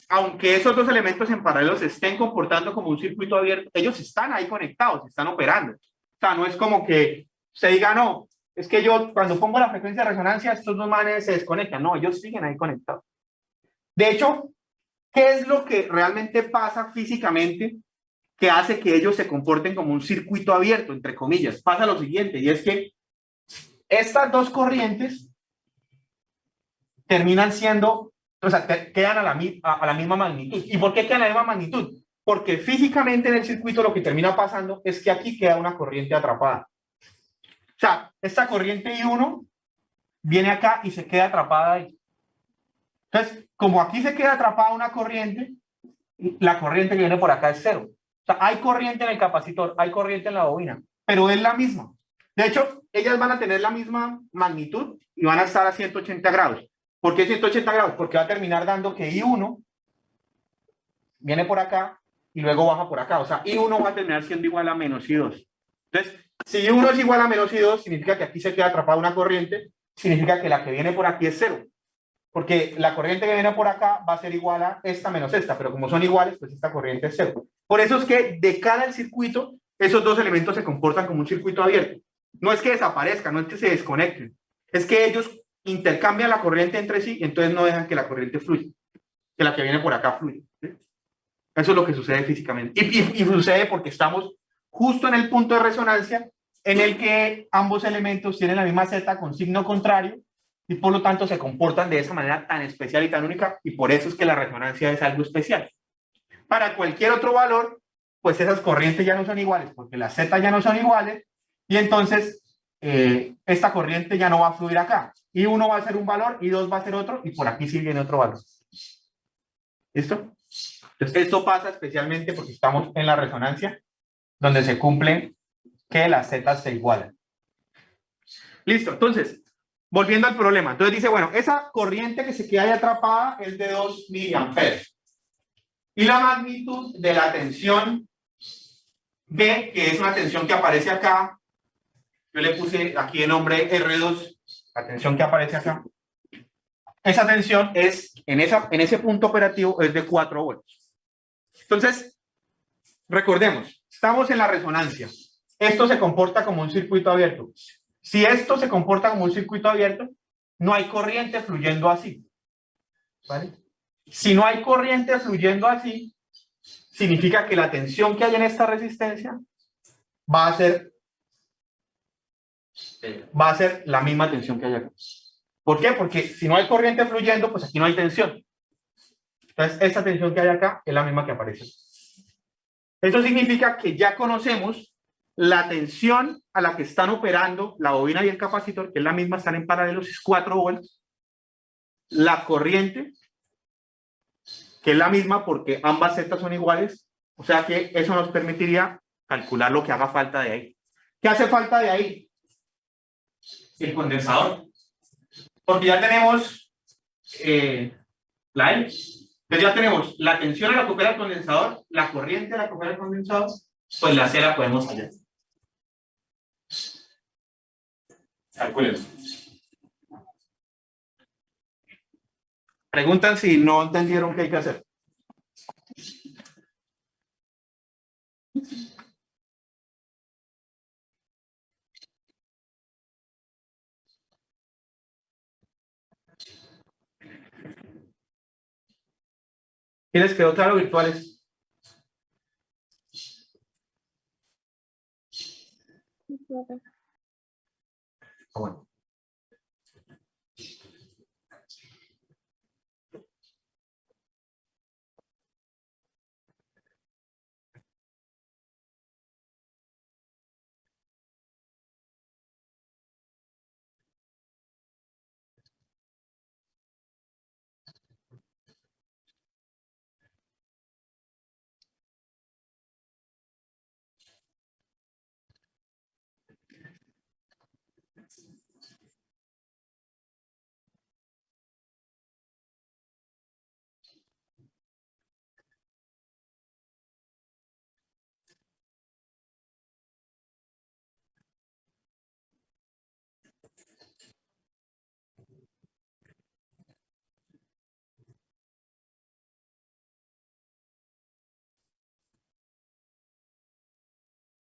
aunque esos dos elementos en paralelo se estén comportando como un circuito abierto, ellos están ahí conectados, están operando. O sea, no es como que se diga, no, es que yo cuando pongo la frecuencia de resonancia, estos dos manes se desconectan. No, ellos siguen ahí conectados. De hecho, ¿qué es lo que realmente pasa físicamente que hace que ellos se comporten como un circuito abierto, entre comillas? Pasa lo siguiente, y es que estas dos corrientes terminan siendo, o sea, quedan a la misma magnitud. ¿Y por qué quedan a la misma magnitud? Porque físicamente en el circuito lo que termina pasando es que aquí queda una corriente atrapada. O sea, esta corriente I1 viene acá y se queda atrapada ahí. Entonces, como aquí se queda atrapada una corriente, la corriente que viene por acá es cero. O sea, hay corriente en el capacitor, hay corriente en la bobina, pero es la misma. De hecho, ellas van a tener la misma magnitud y van a estar a 180 grados. ¿Por qué 180 grados? Porque va a terminar dando que I1 viene por acá y luego baja por acá. O sea, I1 va a terminar siendo igual a menos I2. Entonces, si I1 es igual a menos I2, significa que aquí se queda atrapada una corriente, significa que la que viene por aquí es cero. Porque la corriente que viene por acá va a ser igual a esta menos esta, pero como son iguales, pues esta corriente es cero. Por eso es que de cara al circuito, esos dos elementos se comportan como un circuito abierto. No es que desaparezcan, no es que se desconecten, es que ellos intercambian la corriente entre sí y entonces no dejan que la corriente fluya, que la que viene por acá fluya. ¿Sí? Eso es lo que sucede físicamente. Y sucede porque estamos justo en el punto de resonancia en el que ambos elementos tienen la misma Z con signo contrario y por lo tanto se comportan de esa manera tan especial y tan única, y por eso es que la resonancia es algo especial. Para cualquier otro valor, pues esas corrientes ya no son iguales, porque las Z ya no son iguales, y entonces esta corriente ya no va a fluir acá. Y uno va a ser un valor, y dos va a ser otro, y por aquí sí viene otro valor. ¿Listo? Entonces esto pasa especialmente porque estamos en la resonancia, donde se cumple que las Z se igualan. Listo, entonces, volviendo al problema. Entonces dice, bueno, esa corriente que se queda ahí atrapada es de 2 miliamperes. Y la magnitud de la tensión B, que es una tensión que aparece acá, yo le puse aquí de nombre R2, la tensión que aparece acá. Esa tensión es, en ese punto operativo, es de 4 voltios. Entonces, recordemos, estamos en la resonancia. Esto se comporta como un circuito abierto. Si esto se comporta como un circuito abierto, no hay corriente fluyendo así. ¿Vale? Si no hay corriente fluyendo así, significa que la tensión que hay en esta resistencia va a ser la misma tensión que hay acá. ¿Por qué? Porque si no hay corriente fluyendo, pues aquí no hay tensión. Entonces, esta tensión que hay acá es la misma que aparece. Eso significa que ya conocemos la tensión a la que están operando la bobina y el capacitor, que es la misma, están en paralelo, es 4 volts. La corriente, que es la misma porque ambas Z son iguales, o sea que eso nos permitiría calcular lo que haga falta de ahí. ¿Qué hace falta de ahí? El condensador. Porque ya tenemos la L. Entonces ya tenemos la tensión a la que opera el condensador, la corriente a la que opera el condensador, pues la C la podemos hallar. Calculen. Preguntan si no entendieron qué hay que hacer. ¿Quiénes quedó claro virtuales? Bueno.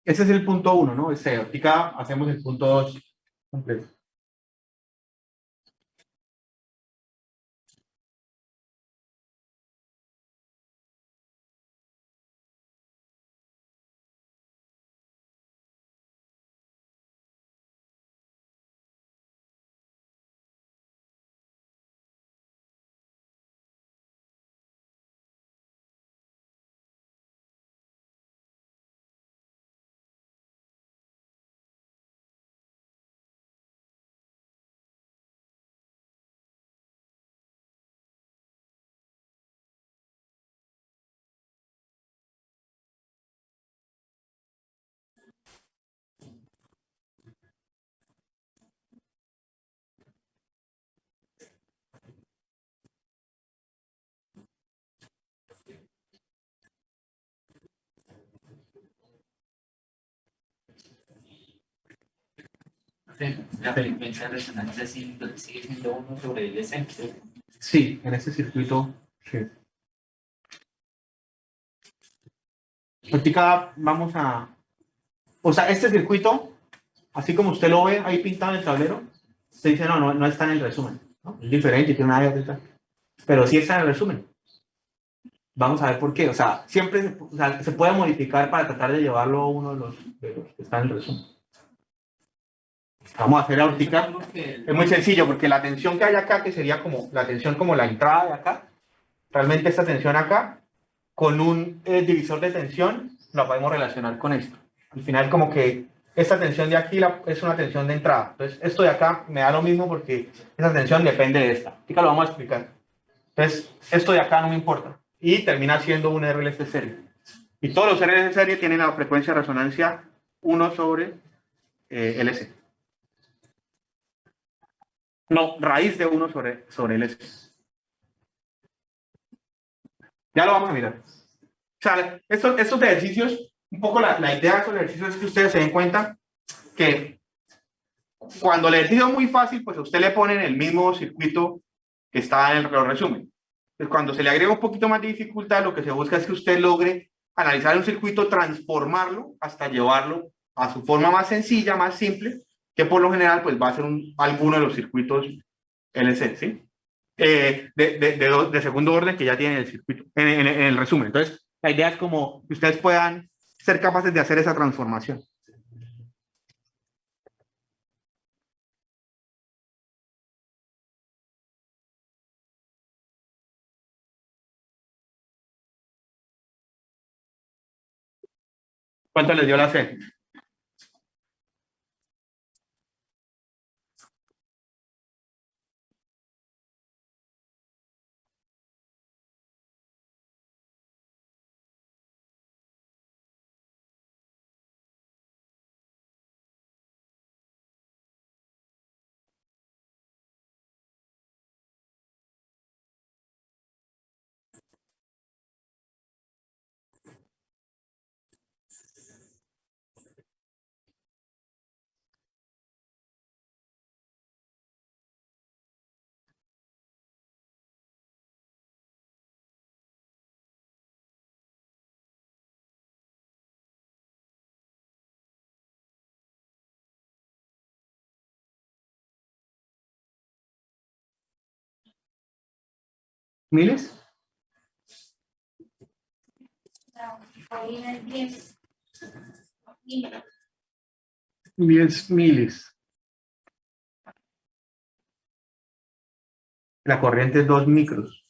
Ese es el punto 1, ¿no? Ese, ahorita hacemos el punto 2 completo. La frecuencia de resonancia sigue siendo 1 sobre el S. Sí, en ese circuito, sí. Ahorita vamos a... O sea, este circuito, así como usted lo ve ahí pintado en el tablero, usted dice, no está en el resumen, ¿no? Es diferente, tiene una área, pero sí está en el resumen. Vamos a ver por qué. O sea, siempre se puede modificar para tratar de llevarlo a uno de los que están en el resumen. Vamos a hacer ahorita. Es muy sencillo, porque la tensión que hay acá, que sería como la tensión como la entrada de acá, realmente esta tensión acá, con un divisor de tensión, la podemos relacionar con esto. Al final, como que esta tensión de aquí es una tensión de entrada. Entonces, esto de acá me da lo mismo porque esa tensión depende de esta. Ahorita lo vamos a explicar. Entonces, esto de acá no me importa. Y termina siendo un RLS de serie. Y todos los RLS de serie tienen la frecuencia de resonancia 1 sobre LC. No, raíz de 1 sobre LC. Ya lo vamos a mirar. O sea, estos ejercicios, un poco la idea de estos ejercicios es que ustedes se den cuenta que cuando el ejercicio es muy fácil, pues a usted le ponen el mismo circuito que está en el resumen. Pues cuando se le agrega un poquito más de dificultad, lo que se busca es que usted logre analizar un circuito, transformarlo hasta llevarlo a su forma más sencilla, más simple, que por lo general pues va a ser alguno de los circuitos LC, ¿sí? De segundo orden que ya tienen el circuito, en el resumen. Entonces, la idea es como que ustedes puedan ser capaces de hacer esa transformación. ¿Cuánto les dio la C? ¿Miles? Ahí es 10. 10 miles. La corriente es 2 micros.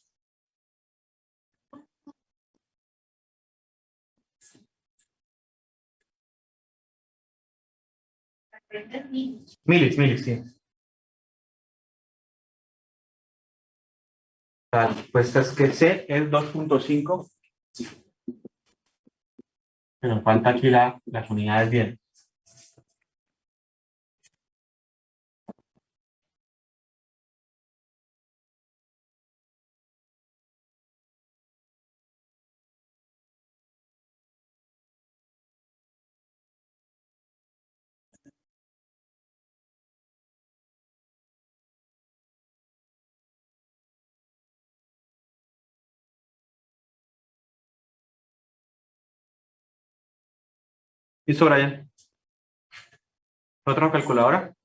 Miles, sí. La respuesta es que C es 2.5. Pero falta aquí las unidades bien. ¿Listo, Brian? ¿Otra calculadora?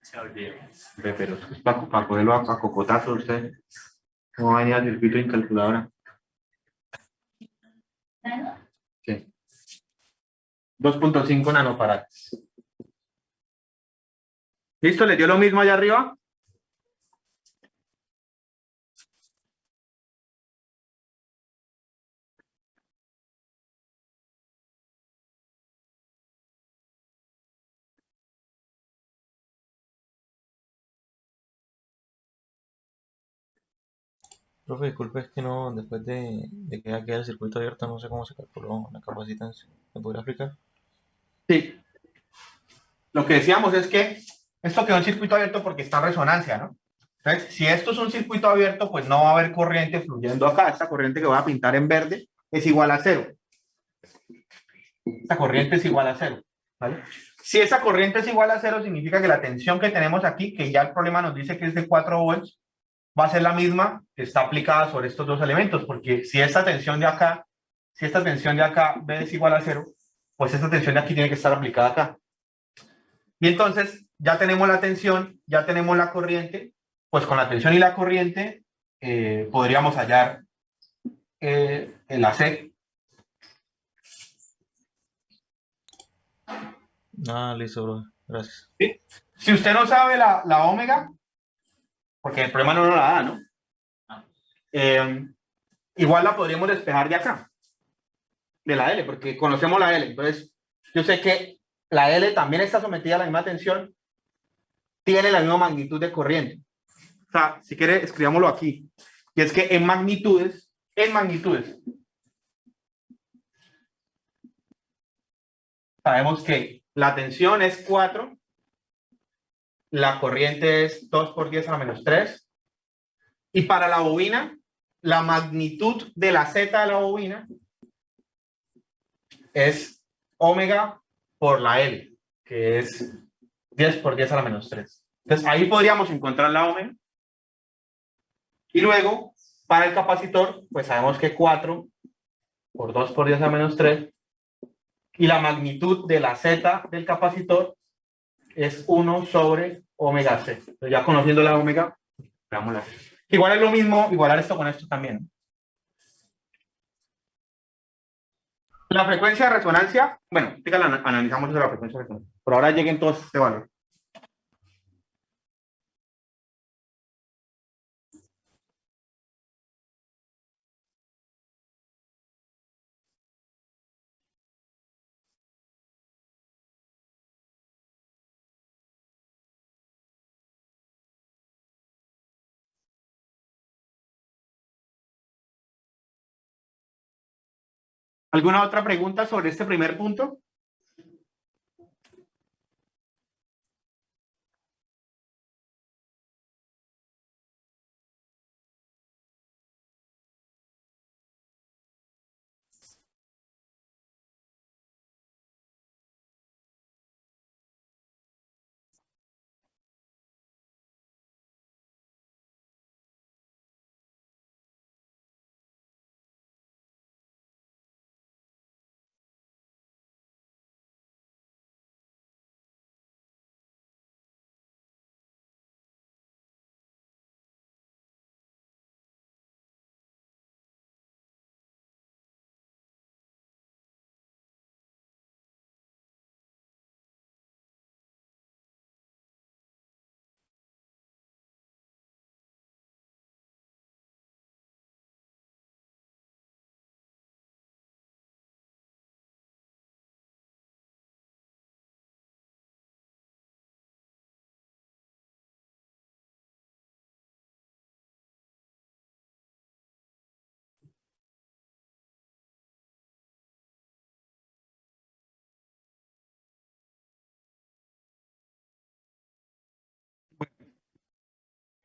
Se olvidó. Ve, pero es que es para ponerlo a cocotazo usted. ¿Cómo va a venir al circuito en calculadora? Sí. 2.5 nanofarads. ¿Listo? ¿Le dio lo mismo allá arriba? Profe, disculpe, es que no, después de que ya queda el circuito abierto, no sé cómo se calculó la capacitancia. ¿Me podría explicar? Sí. Lo que decíamos es que esto quedó en circuito abierto porque está en resonancia, ¿no? Entonces, si esto es un circuito abierto, pues no va a haber corriente fluyendo acá. Esta corriente que voy a pintar en verde es igual a cero. Esta corriente es igual a cero, ¿vale? Si esa corriente es igual a cero, significa que la tensión que tenemos aquí, que ya el problema nos dice que es de 4 volts, va a ser la misma que está aplicada sobre estos dos elementos, porque si esta tensión de acá, B es igual a cero, pues esta tensión de aquí tiene que estar aplicada acá. Y entonces ya tenemos la tensión, ya tenemos la corriente, pues con la tensión y la corriente podríamos hallar el AC. Ah, listo, bro. Gracias. ¿Sí? Si usted no sabe la ómega, porque el problema no nos la da, ¿no? Igual la podríamos despejar de acá, de la L, porque conocemos la L. Entonces, yo sé que la L también está sometida a la misma tensión, tiene la misma magnitud de corriente. O sea, si quiere, escribámoslo aquí. Y es que en magnitudes, sabemos que la tensión es 4, la corriente es 2 por 10 a la menos 3, y para la bobina, la magnitud de la Z de la bobina es omega por la L, que es 10 por 10 a la menos 3. Entonces ahí podríamos encontrar la omega. Y luego, para el capacitor, pues sabemos que 4 por 2 por 10 a la menos 3, y la magnitud de la Z del capacitor es 1 sobre omega C. Entonces, ya conociendo la omega, veámosla. Igual es lo mismo, igualar esto con esto también. La frecuencia de resonancia, bueno, fíjala, analizamos eso de la frecuencia de resonancia. Por ahora lleguen todos a este valor. ¿Alguna otra pregunta sobre este primer punto?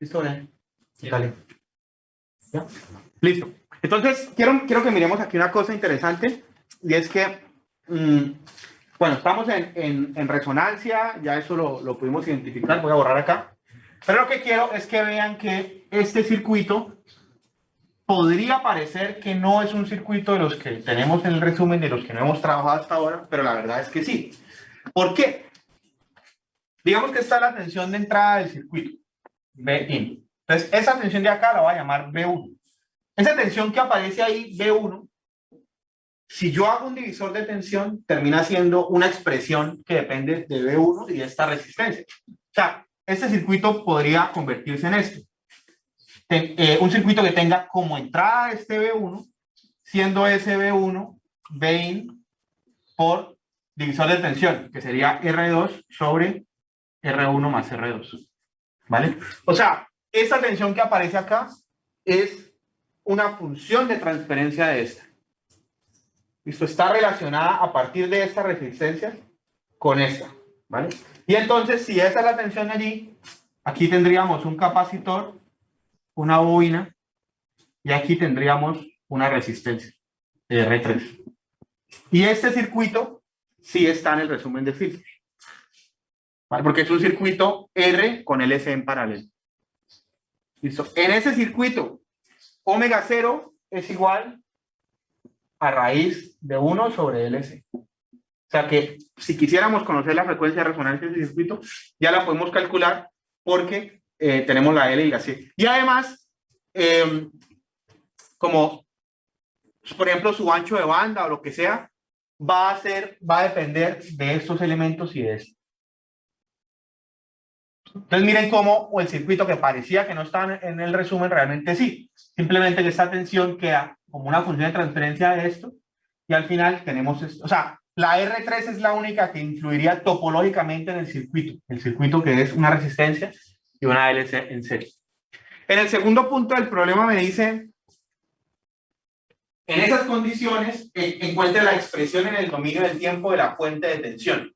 ¿Listo? Dale. ¿Ya? Listo. Entonces, quiero que miremos aquí una cosa interesante, y es que, bueno, estamos en resonancia, ya eso lo pudimos identificar, voy a borrar acá, pero lo que quiero es que vean que este circuito podría parecer que no es un circuito de los que tenemos en el resumen, de los que no hemos trabajado hasta ahora, pero la verdad es que sí. ¿Por qué? Digamos que esta es la tensión de entrada del circuito, Bin. Entonces, esa tensión de acá la voy a llamar B1. Esa tensión que aparece ahí, B1, si yo hago un divisor de tensión, termina siendo una expresión que depende de B1 y de esta resistencia. O sea, este circuito podría convertirse en esto. Un circuito que tenga como entrada este B1, siendo ese B1 Bin por divisor de tensión, que sería R2 sobre R1 más R2. ¿Vale? O sea, esta tensión que aparece acá es una función de transferencia de esta. ¿Listo? Está relacionada a partir de esta resistencia con esta. ¿Vale? Y entonces, si esa es la tensión allí, aquí tendríamos un capacitor, una bobina, y aquí tendríamos una resistencia de R3. Y este circuito sí está en el resumen de filtros. ¿Vale? Porque es un circuito R con LC en paralelo. ¿Listo? En ese circuito, omega 0 es igual a raíz de 1 sobre LC. O sea que si quisiéramos conocer la frecuencia de resonancia de ese circuito, ya la podemos calcular porque tenemos la L y la C. Y además, como por ejemplo su ancho de banda o lo que sea, va a depender de estos elementos y de esto. Entonces miren cómo el circuito que parecía que no estaba en el resumen realmente sí. Simplemente que esta tensión queda como una función de transferencia de esto y al final tenemos esto. O sea, la R3 es la única que influiría topológicamente en el circuito que es una resistencia y una LC en serie. En el segundo punto del problema me dice, en esas condiciones encuentre la expresión en el dominio del tiempo de la fuente de tensión.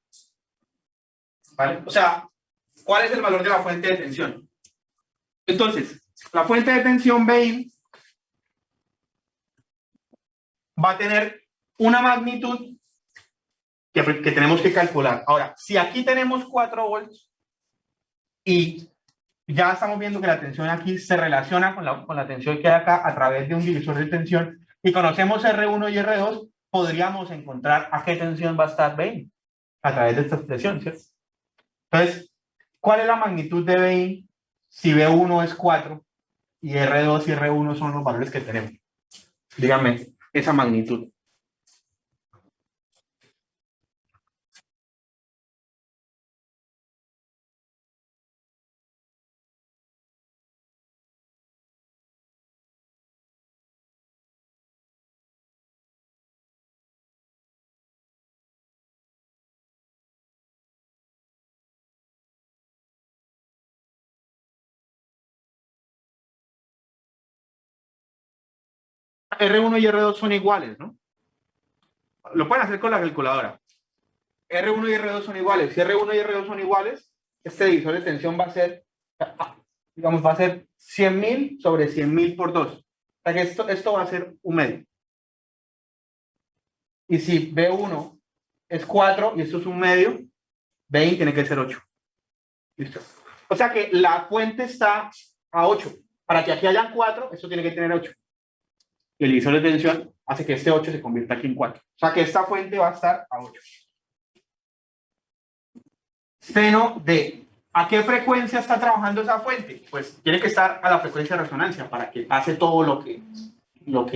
¿Vale? O sea, ¿cuál es el valor de la fuente de tensión? Entonces, la fuente de tensión Bin va a tener una magnitud que tenemos que calcular. Ahora, si aquí tenemos 4 volts y ya estamos viendo que la tensión aquí se relaciona con la tensión que hay acá a través de un divisor de tensión y conocemos R1 y R2, podríamos encontrar a qué tensión va a estar Bin a través de esta expresión, ¿cierto? Entonces, ¿cuál es la magnitud de Bin si B1 es 4 y R2 y R1 son los valores que tenemos? Díganme esa magnitud. R1 y R2 son iguales, ¿no? Lo pueden hacer con la calculadora. R1 y R2 son iguales. Si R1 y R2 son iguales, este divisor de tensión va a ser, digamos, va a ser 100.000 sobre 100.000 por 2. O sea que esto va a ser un medio. Y si B1 es 4 y esto es un medio, B tiene que ser 8. ¿Listo? O sea que la fuente está a 8. Para que aquí hayan 4, esto tiene que tener 8. Y el divisor de tensión hace que este 8 se convierta aquí en 4. O sea que esta fuente va a estar a 8. Seno de, ¿a qué frecuencia está trabajando esa fuente? Pues tiene que estar a la frecuencia de resonancia para que pase todo lo que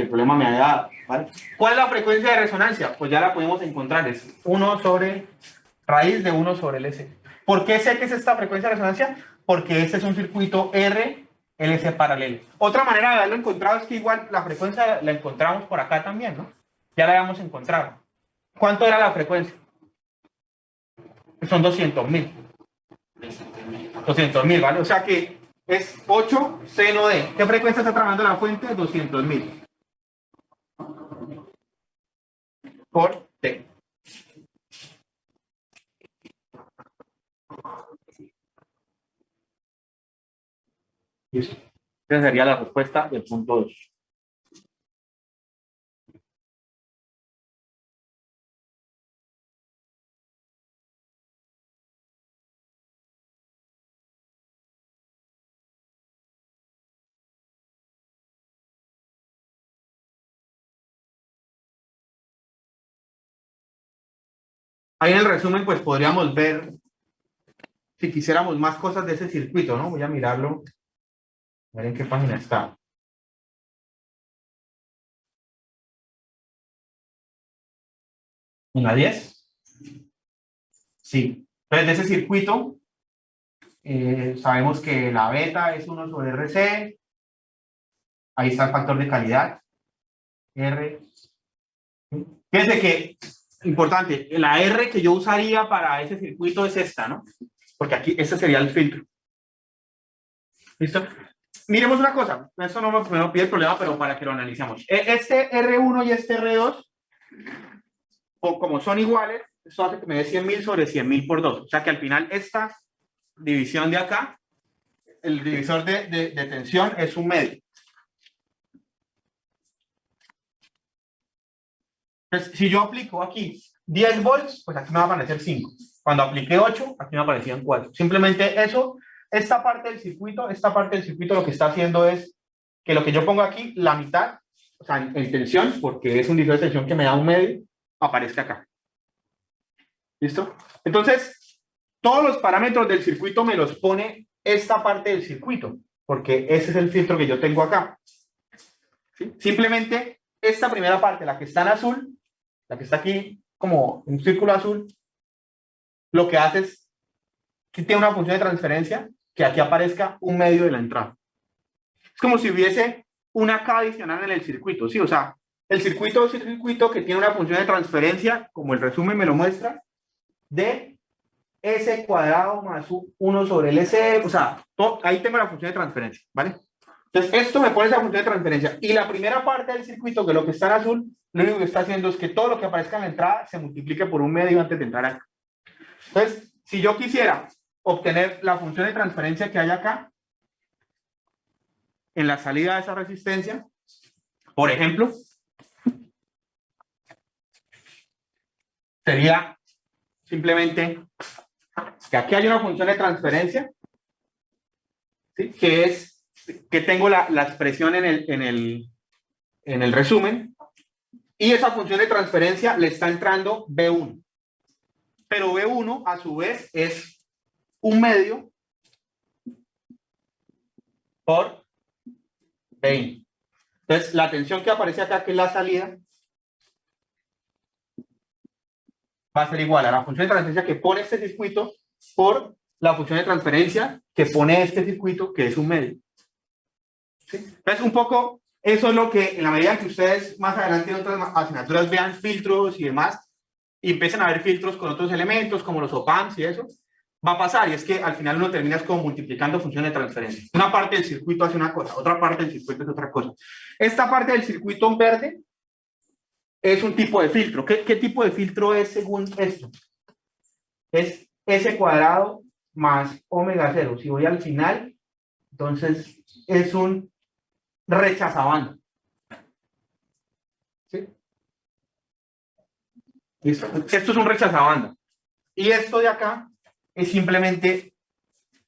el problema me haya dado, ¿vale? ¿Cuál es la frecuencia de resonancia? Pues ya la podemos encontrar, es 1 sobre raíz de 1 sobre LC. ¿Por qué sé que es esta frecuencia de resonancia? Porque este es un circuito R LC paralelo. Otra manera de haberlo encontrado es que igual la frecuencia la encontramos por acá también, ¿no? Ya la habíamos encontrado. ¿Cuánto era la frecuencia? Son 200.000. 200.000, ¿vale? O sea que es 8 seno de. ¿Qué frecuencia está trabajando la fuente? 200.000. Por T. ¿Listo? Esa sería la respuesta del punto 2. Ahí en el resumen, pues podríamos ver, si quisiéramos más cosas de ese circuito, ¿no? Voy a mirarlo, a ver en qué página está. ¿En la 10? Sí. Entonces, de ese circuito, sabemos que la beta es 1 sobre RC, ahí está el factor de calidad, R. Fíjense que, importante, la R que yo usaría para ese circuito es esta, ¿no? Porque aquí, este sería el filtro. ¿Listo? Miremos una cosa, eso no me pide el problema, pero para que lo analicemos. Este R1 y este R2, o como son iguales, eso hace que me dé 100.000 sobre 100.000 por 2. O sea que al final esta división de acá, el divisor de tensión es un medio. Entonces, si yo aplico aquí 10 volts, pues aquí me va a aparecer 5. Cuando apliqué 8, aquí me aparecían 4. Simplemente eso, esta parte del circuito lo que está haciendo es que lo que yo pongo aquí, la mitad, o sea, en tensión, porque es un divisor de tensión que me da un medio, aparezca acá. ¿Listo? Entonces, todos los parámetros del circuito me los pone esta parte del circuito, porque ese es el filtro que yo tengo acá. ¿Sí? Simplemente esta primera parte, la que está en azul, la que está aquí como un círculo azul, lo que hace es que tiene una función de transferencia que aquí aparezca un medio de la entrada. Es como si hubiese una K adicional en el circuito, ¿sí? O sea, el circuito es un circuito que tiene una función de transferencia, como el resumen me lo muestra, de S cuadrado más 1 sobre el S, o sea, ahí tengo la función de transferencia, ¿vale? Entonces, esto me pone esa función de transferencia. Y la primera parte del circuito, que es lo que está en azul, lo único que está haciendo es que todo lo que aparezca en la entrada se multiplique por un medio antes de entrar acá. Entonces, si yo quisiera obtener la función de transferencia que hay acá, en la salida de esa resistencia, por ejemplo, sería simplemente que aquí hay una función de transferencia, ¿sí? Que es que tengo la expresión en el resumen, y esa función de transferencia le está entrando B1. Pero B1 a su vez es un medio por 20. Entonces, la tensión que aparece acá, que es la salida, va a ser igual a la función de transferencia que pone este circuito por la función de transferencia que pone este circuito, que es un medio. ¿Sí? Entonces, un poco, eso es lo que, en la medida que ustedes más adelante en otras asignaturas vean filtros y demás, y empiecen a ver filtros con otros elementos, como los op-amps y eso, va a pasar, y es que al final uno termina como multiplicando funciones de transferencia. Una parte del circuito hace una cosa, otra parte del circuito es otra cosa. Esta parte del circuito en verde es un tipo de filtro. ¿Qué tipo de filtro es según esto? Es S cuadrado más omega 0. Si voy al final, entonces es un rechazabanda. ¿Sí? ¿Listo? Esto es un rechazabanda. Y esto de acá es simplemente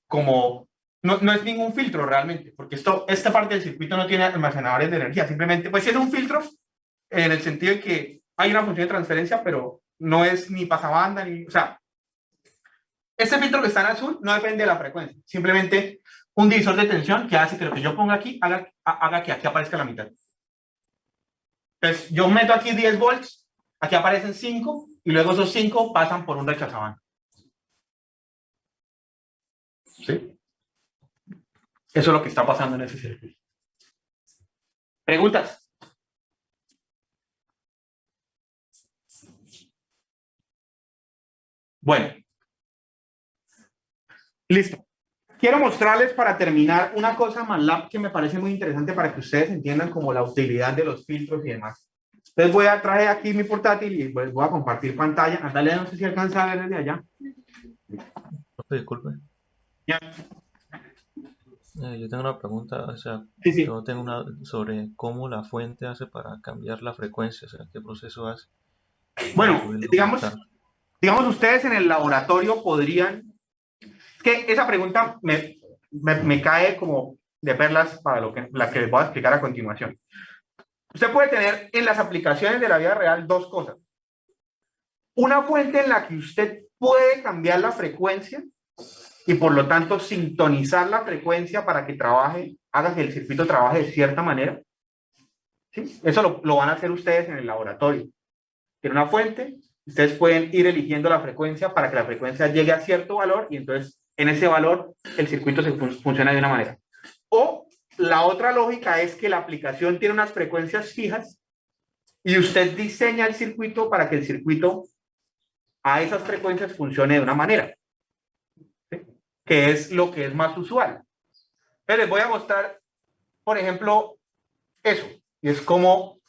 como, no es ningún filtro realmente, porque esta parte del circuito no tiene almacenadores de energía, simplemente, pues es un filtro en el sentido de que hay una función de transferencia, pero no es ni pasabanda, ni, o sea, este filtro que está en azul no depende de la frecuencia, simplemente un divisor de tensión que hace que lo que yo ponga aquí haga que aquí aparezca la mitad. Entonces, yo meto aquí 10 volts, aquí aparecen 5, y luego esos 5 pasan por un rechazabanda. ¿Sí? Eso es lo que está pasando en ese circuito. ¿Preguntas? Bueno. Listo. Quiero mostrarles para terminar una cosa MATLAB que me parece muy interesante para que ustedes entiendan como la utilidad de los filtros y demás. Entonces voy a traer aquí mi portátil y pues voy a compartir pantalla. Natalia, no sé si alcanza a ver desde allá. Profe, disculpe. Ya. Yo tengo una pregunta, o sea, Sí, sí. yo tengo una sobre cómo la fuente hace para cambiar la frecuencia, o sea, qué proceso hace para Bueno, subirlo o bajar. digamos ustedes en el laboratorio podrían, que esa pregunta me cae como de perlas para las que les voy a explicar a continuación. Usted puede tener en las aplicaciones de la vida real dos cosas. Una fuente en la que usted puede cambiar la frecuencia y por lo tanto sintonizar la frecuencia para que trabaje, haga que el circuito trabaje de cierta manera. ¿Sí? Eso lo van a hacer ustedes en el laboratorio. Tiene una fuente, ustedes pueden ir eligiendo la frecuencia para que la frecuencia llegue a cierto valor y entonces en ese valor el circuito funciona de una manera. O la otra lógica es que la aplicación tiene unas frecuencias fijas y usted diseña el circuito para que el circuito a esas frecuencias funcione de una manera, ¿sí? Que es lo que es más usual. Entonces les voy a mostrar, por ejemplo, eso, y es como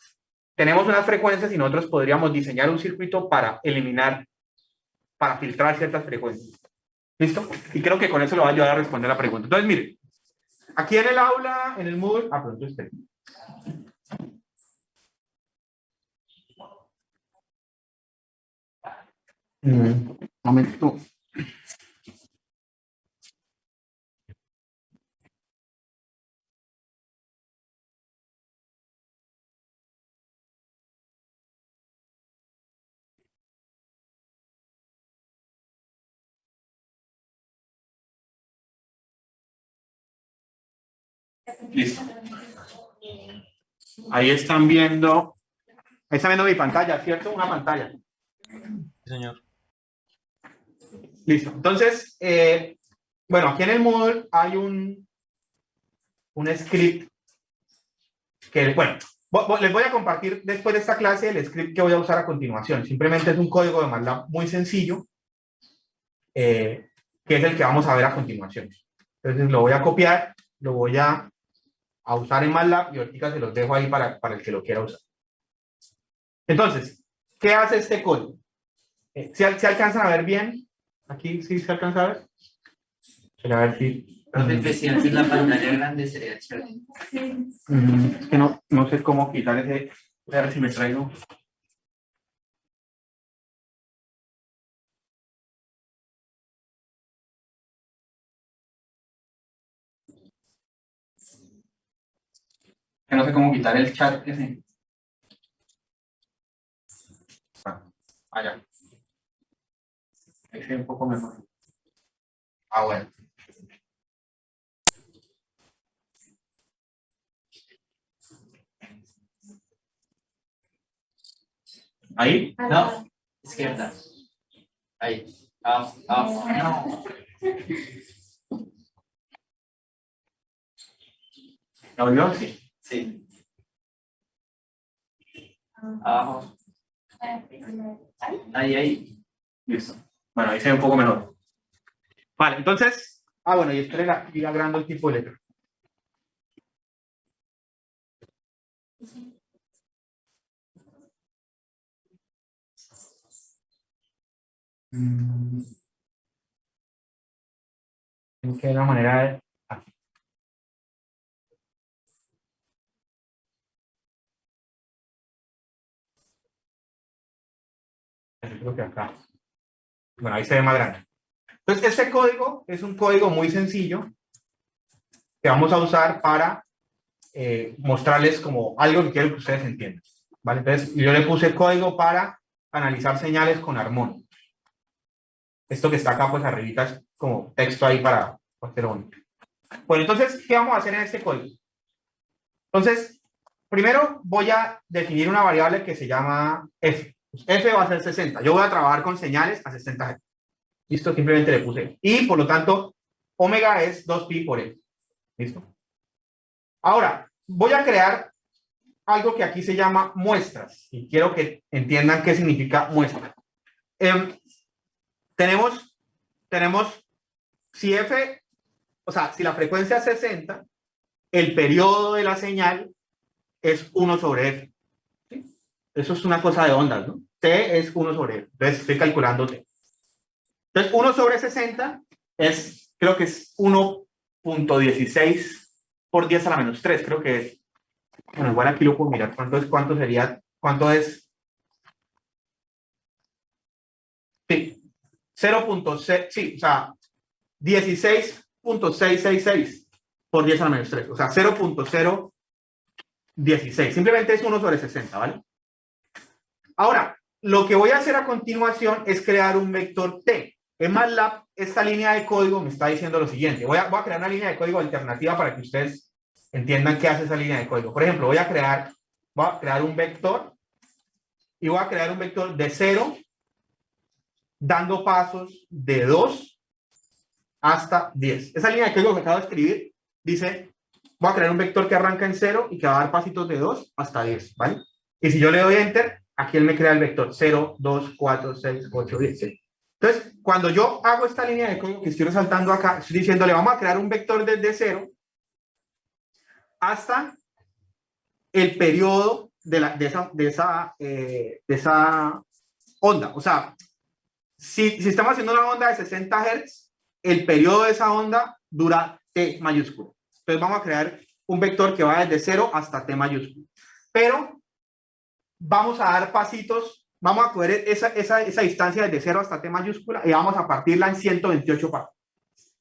tenemos unas frecuencias y nosotros podríamos diseñar un circuito para eliminar, para filtrar ciertas frecuencias. ¿Listo? Y creo que con eso lo va a ayudar a responder la pregunta. Entonces, mire, aquí en el aula, en el Moodle, pronto espere. Un momento. Listo. Ahí están viendo mi pantalla, ¿cierto? Una pantalla. Sí, señor. Listo. Entonces, bueno, aquí en el Moodle hay un script que, bueno, les voy a compartir después de esta clase el script que voy a usar a continuación. Simplemente es un código de MATLAB muy sencillo, que es el que vamos a ver a continuación. Entonces lo voy a copiar, lo voy a usar en MATLAB y ahorita se los dejo ahí para el que lo quiera usar. Entonces, ¿qué hace este código? ¿Se alcanzan a ver bien? Aquí sí se alcanza a ver. A ver si... Profe, si haces la pantalla grande sería chévere. Es que no sé cómo quitar ese... Voy a ver si me traigo... Que no sé cómo quitar el chat ese. Allá. Ahí se ve un poco mejor. Bueno. ¿Ahí? No, izquierda. Ahí. No. ¿Lo vio? Sí. Sí. Abajo. Ahí. Listo. Bueno, ahí se ve un poco mejor. Vale, entonces... bueno, y esperen aquí agrando el tipo de letra. Creo que hay una manera de... Aquí. Yo creo que acá. Bueno, ahí se ve más grande. Entonces, este código es un código muy sencillo que vamos a usar para mostrarles como algo que quiero que ustedes entiendan. ¿Vale? Entonces, yo le puse código para analizar señales con armónicos. Esto que está acá, pues arribita es como texto ahí para hacer un. Bueno, entonces, ¿qué vamos a hacer en este código? Entonces, primero voy a definir una variable que se llama f. F va a ser 60. Yo voy a trabajar con señales a 60 Hz. Listo, simplemente le puse. Y por lo tanto, omega es 2pi por e. Listo. Ahora, voy a crear algo que aquí se llama muestras. Y quiero que entiendan qué significa muestra. Tenemos, si f, o sea, si la frecuencia es 60, el periodo de la señal es 1 sobre f. ¿Sí? Eso es una cosa de ondas, ¿no? T es 1 sobre f. Entonces estoy calculando T. Entonces 1 sobre 60 es, creo que es 1 0.16 por 10 a la menos 3, creo que es. Bueno, igual aquí lo puedo mirar. ¿Cuánto sería? ¿Cuánto es? Sí, 0.6, sí, o sea, 16.666 por 10 a la menos 3, o sea, 0.016. Simplemente es 1/60, ¿vale? Ahora, lo que voy a hacer a continuación es crear un vector t. En MATLAB, esta línea de código me está diciendo lo siguiente. Voy a crear una línea de código alternativa para que ustedes entiendan qué hace esa línea de código. Por ejemplo, voy a crear un vector y voy a crear un vector de 0 dando pasos de 2 hasta 10. Esa línea de código que acabo de escribir dice, voy a crear un vector que arranca en 0 y que va a dar pasitos de 2 hasta 10, ¿vale? Y si yo le doy Enter, aquí él me crea el vector 0, 2, 4, 6, 8, 10. ¿Sí? Entonces, cuando yo hago esta línea de código que estoy resaltando acá, estoy diciéndole, vamos a crear un vector desde 0 hasta el periodo de esa onda. O sea, si estamos haciendo una onda de 60 Hz, el periodo de esa onda dura T mayúsculo. Entonces vamos a crear un vector que va desde 0 hasta T mayúsculo. Pero vamos a dar pasitos, vamos a coger esa distancia desde 0 hasta T mayúscula y vamos a partirla en 128 pasos.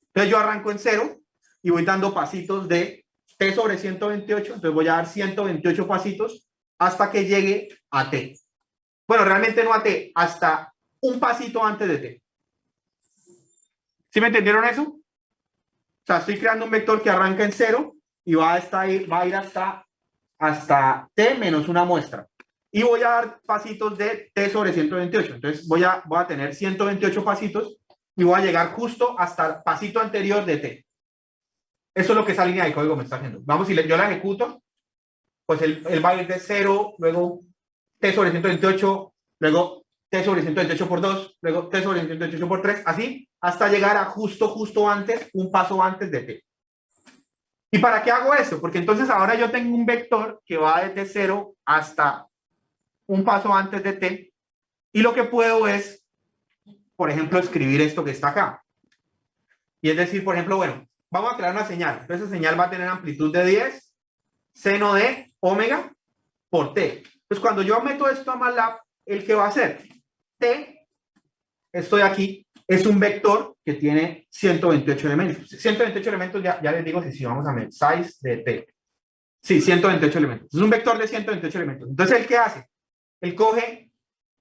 Entonces yo arranco en 0 y voy dando pasitos de T sobre 128, entonces voy a dar 128 pasitos hasta que llegue a T. Bueno, realmente no a T, hasta un pasito antes de T. ¿Sí me entendieron eso? O sea, estoy creando un vector que arranca en 0 y va a ir hasta T menos una muestra. Y voy a dar pasitos de T sobre 128. Entonces voy a tener 128 pasitos y voy a llegar justo hasta el pasito anterior de T. Eso es lo que esa línea de código me está haciendo. Vamos, si yo la ejecuto, pues él va a ir de 0, luego T sobre 128, luego T sobre 128 por 2, luego T sobre 128 por 3, así, hasta llegar a justo antes, un paso antes de T. ¿Y para qué hago esto? Porque entonces ahora yo tengo un vector que va desde 0 hasta un paso antes de T, y lo que puedo es, por ejemplo, escribir esto que está acá. Y es decir, por ejemplo, bueno, vamos a crear una señal. Entonces, esa señal va a tener amplitud de 10, seno de omega por T. Entonces, cuando yo meto esto a MATLAB, ¿el qué va a hacer? T, esto de aquí, es un vector que tiene 128 elementos. 128 elementos, ya les digo si vamos a ver, size de T. Sí, 128 elementos. Es un vector de 128 elementos. Entonces, ¿el qué hace? Él coge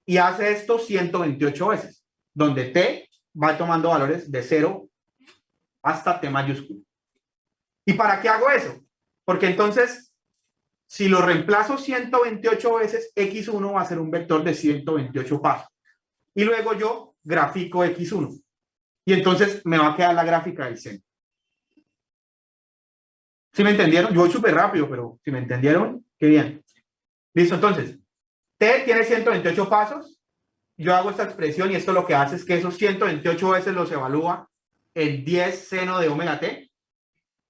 y hace esto 128 veces, donde T va tomando valores de 0 hasta T mayúsculo. ¿Y para qué hago eso? Porque entonces, si lo reemplazo 128 veces, X1 va a ser un vector de 128 pasos. Y luego yo grafico X1. Y entonces me va a quedar la gráfica del seno. ¿Sí me entendieron? Yo voy súper rápido, pero si me entendieron, qué bien. Listo, entonces, T tiene 128 pasos. Yo hago esta expresión y esto lo que hace es que esos 128 veces los evalúa en 10 seno de omega T.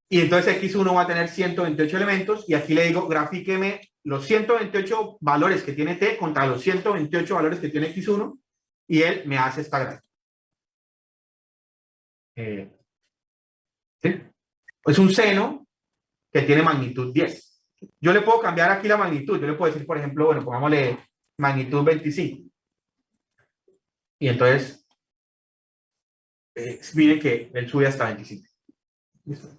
Y entonces X1 va a tener 128 elementos. Y aquí le digo, grafíqueme los 128 valores que tiene T contra los 128 valores que tiene X1. Y él me hace esta gráfica. ¿Sí? Es un seno que tiene magnitud 10. Yo le puedo cambiar aquí la magnitud. Yo le puedo decir, por ejemplo, bueno, pongámosle magnitud 25. Y entonces, miren que él sube hasta 25. ¿Listo?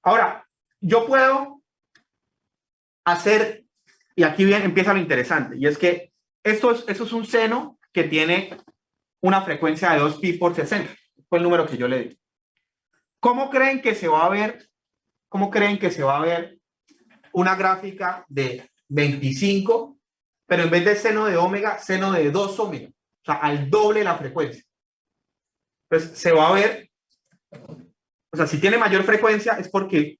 Ahora, yo puedo hacer, y aquí bien empieza lo interesante, y es que eso es un seno que tiene una frecuencia de 2pi por 60. Fue el número que yo le di. ¿Cómo creen que se va a ver? ¿Cómo creen que se va a ver una gráfica de 25, pero en vez de seno de omega, seno de 2 omega? O sea, al doble la frecuencia. Entonces, se va a ver, o sea, si tiene mayor frecuencia es porque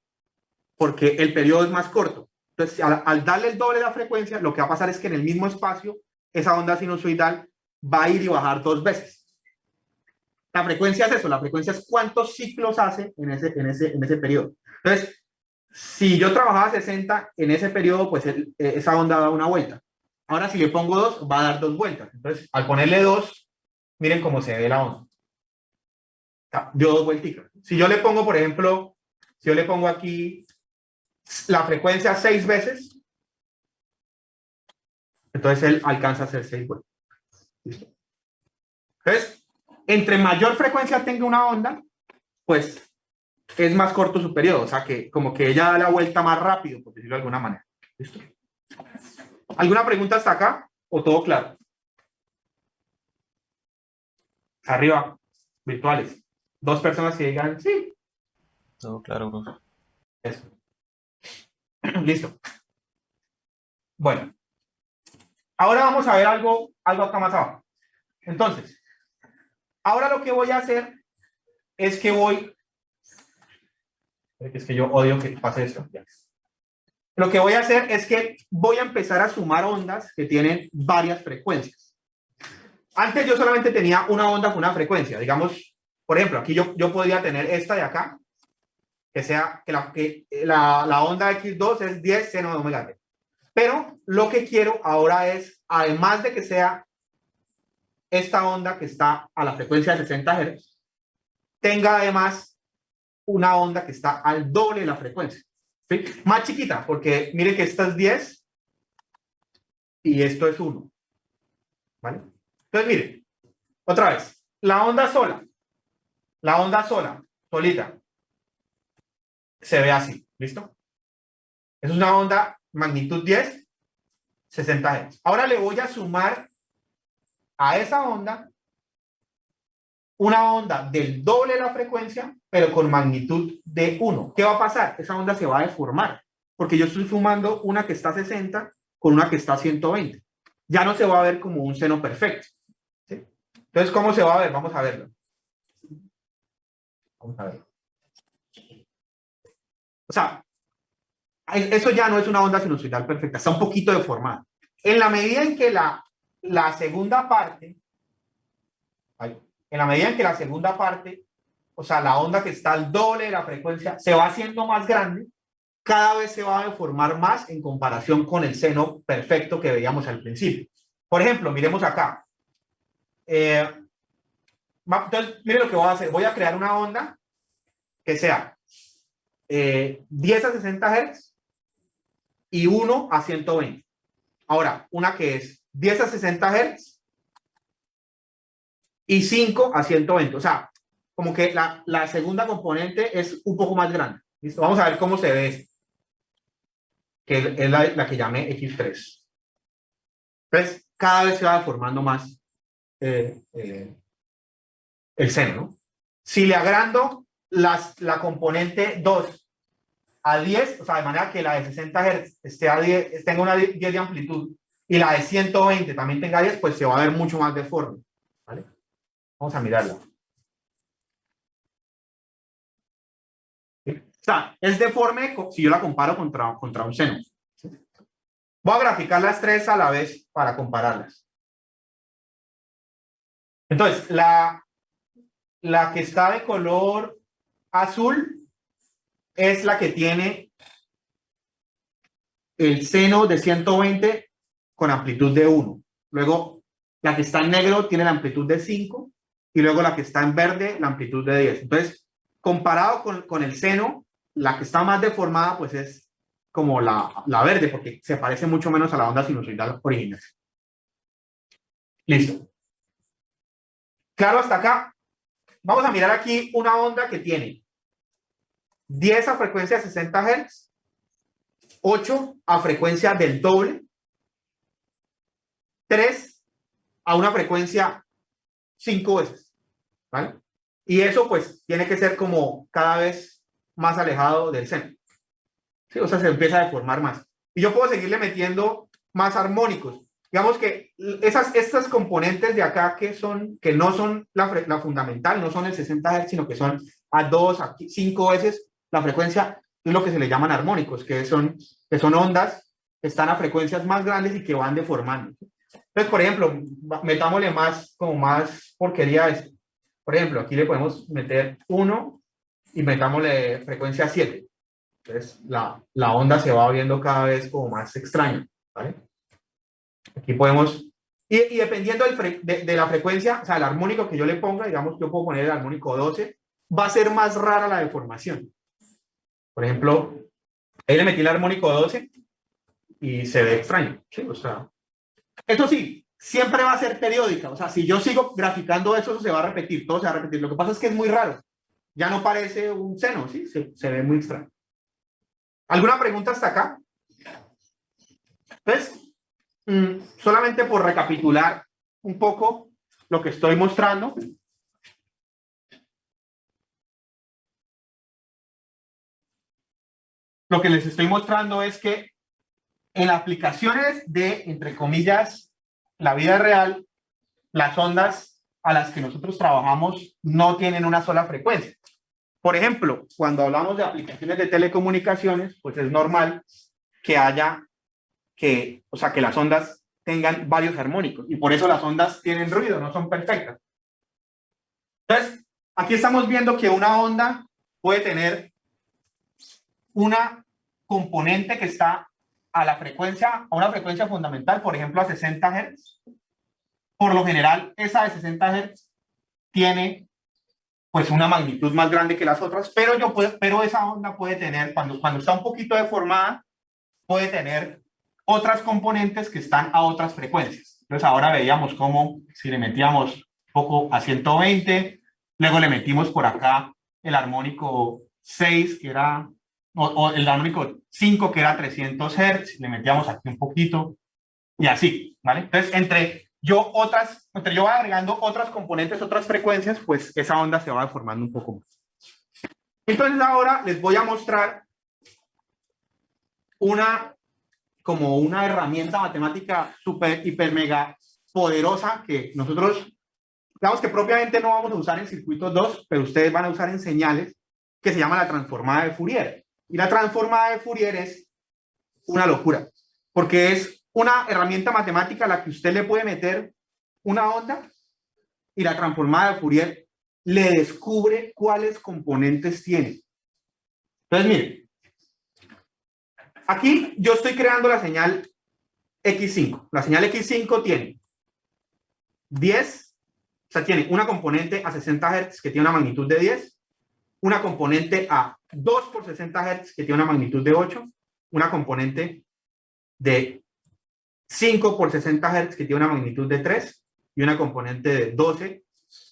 el periodo es más corto. Entonces, al darle el doble de la frecuencia, lo que va a pasar es que en el mismo espacio, esa onda sinusoidal va a ir y bajar 2 veces. La frecuencia es eso, la frecuencia es cuántos ciclos hace en ese periodo. Entonces, si yo trabajaba 60 en ese periodo, pues esa onda da una vuelta. Ahora, si le pongo 2, va a dar 2 vueltas. Entonces, al ponerle 2, miren cómo se ve la onda. Dio 2 vuelticas. Si yo le pongo, por ejemplo, si yo le pongo aquí la frecuencia 6 veces, entonces él alcanza a hacer 6 vueltas. ¿Listo? Entonces, entre mayor frecuencia tenga una onda, pues es más corto su periodo, o sea que como que ella da la vuelta más rápido, por decirlo de alguna manera. ¿Listo? ¿Alguna pregunta hasta acá? ¿O todo claro? Arriba, virtuales. 2 personas que digan sí. Todo claro, profe. Eso. Listo. Bueno. Ahora vamos a ver algo acá más abajo. Entonces, ahora lo que voy a hacer es que es que yo odio que pase esto. Ya. Lo que voy a hacer es que voy a empezar a sumar ondas que tienen varias frecuencias. Antes yo solamente tenía una onda con una frecuencia. Digamos, por ejemplo, aquí yo podría tener esta de acá, que sea que la onda X2 es 10 seno de omega t. Pero lo que quiero ahora es, además de que sea esta onda que está a la frecuencia de 60 Hz, tenga además una onda que está al doble de la frecuencia. ¿Sí? Más chiquita, porque mire que esta es 10 y esto es 1. ¿Vale? Entonces, mire, otra vez, la onda solita, se ve así, ¿listo? Es una onda magnitud 10, 60 Hz. Ahora le voy a sumar a esa onda una onda del doble de la frecuencia, pero con magnitud de 1. ¿Qué va a pasar? Esa onda se va a deformar, porque yo estoy sumando una que está a 60 con una que está a 120. Ya no se va a ver como un seno perfecto. ¿Sí? Entonces, ¿cómo se va a ver? Vamos a verlo. Vamos a verlo. O sea, eso ya no es una onda sinusoidal perfecta, está un poquito deformada. En la medida en que la segunda parte, o sea, la onda que está al doble de la frecuencia, se va haciendo más grande, cada vez se va a deformar más en comparación con el seno perfecto que veíamos al principio. Por ejemplo, miremos acá. Entonces, mire lo que voy a hacer. Voy a crear una onda que sea 10 a 60 Hz y 1 a 120. Ahora, una que es 10 a 60 Hz y 5 a 120. O sea, como que la segunda componente es un poco más grande. ¿Listo? Vamos a ver cómo se ve esto, que es la que llamé X3. Entonces, cada vez se va deformando más el seno, ¿no? Si le agrando la componente 2 a 10, o sea, de manera que la de 60 Hz esté a 10, tenga una 10 de amplitud y la de 120 también tenga 10, pues se va a ver mucho más deforme. ¿Vale? Vamos a mirarla. ¿Sí? O sea, es deforme si yo la comparo contra un seno. ¿Sí? Voy a graficar las tres a la vez para compararlas. Entonces, la que está de color azul es la que tiene el seno de 120 con amplitud de 1. Luego, la que está en negro tiene la amplitud de 5 y luego la que está en verde, la amplitud de 10. Entonces, comparado con el seno, la que está más deformada, pues es como la verde, porque se parece mucho menos a la onda sinusoidal original. Listo. Claro, hasta acá. Vamos a mirar aquí una onda que tiene 10 a frecuencia de 60 Hz, 8 a frecuencia del doble, 3 a una frecuencia 5 veces, ¿vale? Y eso pues tiene que ser como cada vez más alejado del seno. ¿Sí? O sea, se empieza a deformar más. Y yo puedo seguirle metiendo más armónicos. Digamos que estas componentes de acá que no son la fundamental, no son el 60 Hz, sino que son a 2, a 5 veces la frecuencia, es lo que se le llaman armónicos, que son ondas que están a frecuencias más grandes y que van deformando. Entonces, por ejemplo, metámosle más porquería a esto. Por ejemplo, aquí le podemos meter 1 y metámosle frecuencia 7. Entonces, la onda se va viendo cada vez como más extraña, ¿vale? Aquí podemos, y dependiendo de la frecuencia, o sea, el armónico que yo le ponga, digamos, yo puedo poner el armónico 12 va a ser más rara la deformación. Por ejemplo, ahí le metí el armónico 12 y se ve extraño. ¿Sí? O sea, eso sí, siempre va a ser periódica. O sea, si yo sigo graficando eso, eso se va a repetir, todo se va a repetir. Lo que pasa es que es muy raro. Ya no parece un seno, ¿sí? Se ve muy extraño. ¿Alguna pregunta hasta acá? Entonces, solamente por recapitular un poco lo que estoy mostrando. Lo que les estoy mostrando es que en aplicaciones de, entre comillas, la vida real, las ondas a las que nosotros trabajamos no tienen una sola frecuencia. Por ejemplo, cuando hablamos de aplicaciones de telecomunicaciones, pues es normal que haya o sea, que las ondas tengan varios armónicos y por eso las ondas tienen ruido, no son perfectas. Entonces, aquí estamos viendo que una onda puede tener una componente que está a una frecuencia fundamental, por ejemplo, a 60 Hz. Por lo general, esa de 60 Hz tiene pues una magnitud más grande que las otras, pero esa onda puede tener, cuando está un poquito deformada, puede tener otras componentes que están a otras frecuencias. Entonces ahora veíamos cómo si le metíamos un poco a 120, luego le metimos por acá el armónico 6, que era, o el armónico 5, que era 300 Hz, le metíamos aquí un poquito, y así, ¿vale? Entonces, entre yo voy agregando otras componentes, otras frecuencias, pues esa onda se va deformando un poco más. Entonces ahora les voy a mostrar como una herramienta matemática súper, hiper, mega poderosa que nosotros, digamos que propiamente no vamos a usar en circuitos 2, pero ustedes van a usar en señales, que se llama la transformada de Fourier. Y la transformada de Fourier es una locura, porque es una herramienta matemática a la que usted le puede meter una onda y la transformada de Fourier le descubre cuáles componentes tiene. Entonces, miren, aquí yo estoy creando la señal X5. La señal X5 tiene 10, o sea, tiene una componente a 60 Hz que tiene una magnitud de 10, una componente a 2 por 60 Hz que tiene una magnitud de 8, una componente de 5 por 60 Hz que tiene una magnitud de 3 y una componente de 12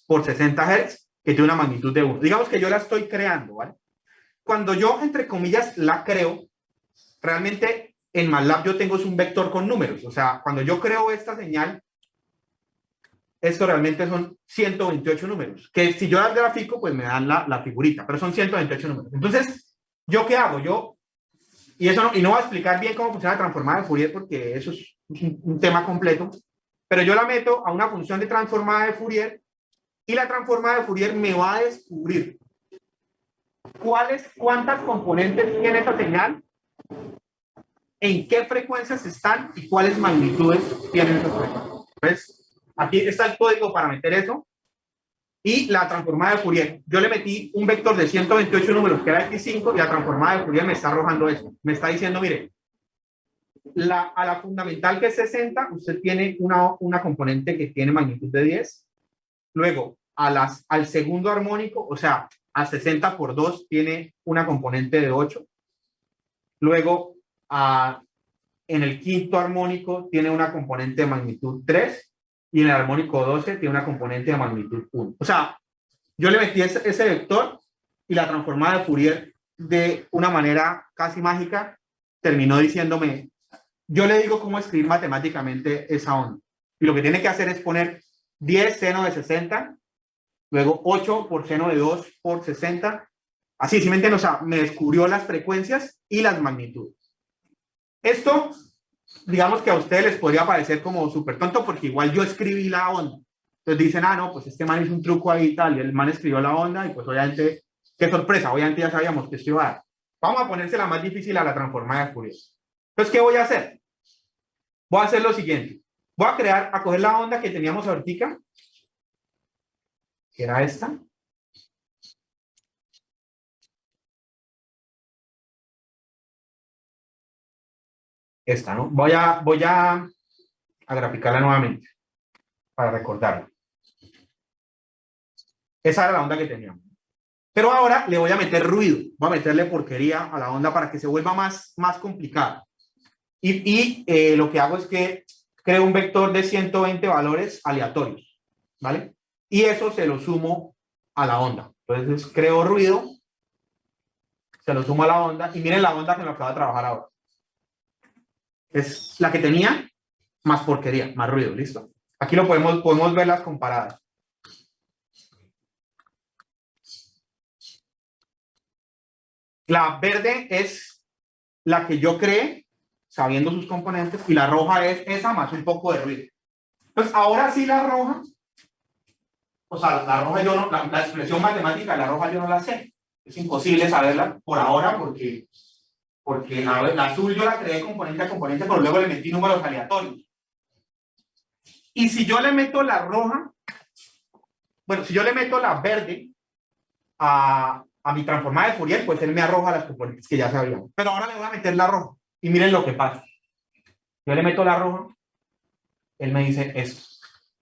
por 60 Hz que tiene una magnitud de 1. Digamos que yo la estoy creando, ¿vale? Cuando yo, entre comillas, la creo, realmente en MATLAB yo tengo un vector con números. O sea, cuando yo creo esta señal, esto realmente son 128 números, que si yo las grafico, pues me dan la figurita, pero son 128 números. Entonces, ¿yo qué hago? Y no voy a explicar bien cómo funciona la transformada de Fourier, porque eso es un tema completo, pero yo la meto a una función de transformada de Fourier, y la transformada de Fourier me va a descubrir cuántas componentes tiene esa señal, en qué frecuencias están y cuáles magnitudes tienen esas frecuencias. Entonces, aquí está el código para meter eso. Y la transformada de Fourier, yo le metí un vector de 128 números que era X5 y la transformada de Fourier me está arrojando eso. Me está diciendo, mire, a la fundamental que es 60, usted tiene una componente que tiene magnitud de 10. Luego, al segundo armónico, o sea, a 60 por 2 tiene una componente de 8. Luego, en el quinto armónico tiene una componente de magnitud 3 y en el armónico 12 tiene una componente de magnitud 1. O sea, yo le metí ese vector y la transformada de Fourier de una manera casi mágica terminó diciéndome, yo le digo cómo escribir matemáticamente esa onda. Y lo que tiene que hacer es poner 10 seno de 60, luego 8 por seno de 2 por 60. Así, ¿sí me entienden? O sea, me descubrió las frecuencias y las magnitudes. Esto, digamos que a ustedes les podría parecer como súper tonto porque igual yo escribí la onda. Entonces dicen, no, pues este man hizo un truco ahí y tal, y el man escribió la onda y pues obviamente, qué sorpresa, obviamente ya sabíamos que esto iba a dar. Vamos a ponérsela más difícil a la transformada de Fourier. Entonces, ¿qué voy a hacer? Voy a hacer lo siguiente. Voy a coger la onda que teníamos ahorita, que era esta. Esta, ¿no? Voy a graficarla nuevamente para recordarla. Esa era la onda que teníamos. Pero ahora le voy a meter ruido, voy a meterle porquería a la onda para que se vuelva más complicada. Y lo que hago es que creo un vector de 120 valores aleatorios, ¿vale? Y eso se lo sumo a la onda. Entonces creo ruido, se lo sumo a la onda, y miren la onda que me acaba de trabajar ahora. Es la que tenía, más porquería, más ruido, ¿listo? Aquí lo podemos ver las comparadas. La verde es la que yo creé, sabiendo sus componentes, y la roja es esa más un poco de ruido. Entonces, ahora sí la roja, o sea, la roja yo no, la expresión matemática de la roja yo no la sé. Es imposible saberla por ahora porque a ver, la azul yo la creé componente a componente, pero luego le metí números aleatorios. Y si yo le meto la roja, bueno, si yo le meto la verde a mi transformada de Fourier, pues él me arroja las componentes que ya sabíamos. Pero ahora le voy a meter la roja. Y miren lo que pasa. Yo le meto la roja, él me dice esto.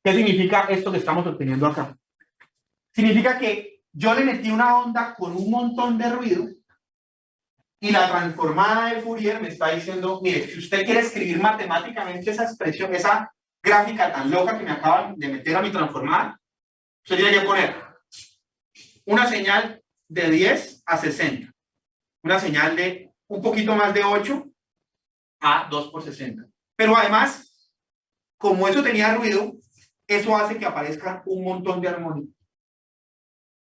¿Qué significa esto que estamos obteniendo acá? Significa que yo le metí una onda con un montón de ruido y la transformada de Fourier me está diciendo, mire, si usted quiere escribir matemáticamente esa expresión, esa gráfica tan loca que me acaban de meter a mi transformada, usted tiene que poner una señal de 10 a 60, una señal de un poquito más de 8 a 2 por 60. Pero además, como eso tenía ruido, eso hace que aparezca un montón de armónicos.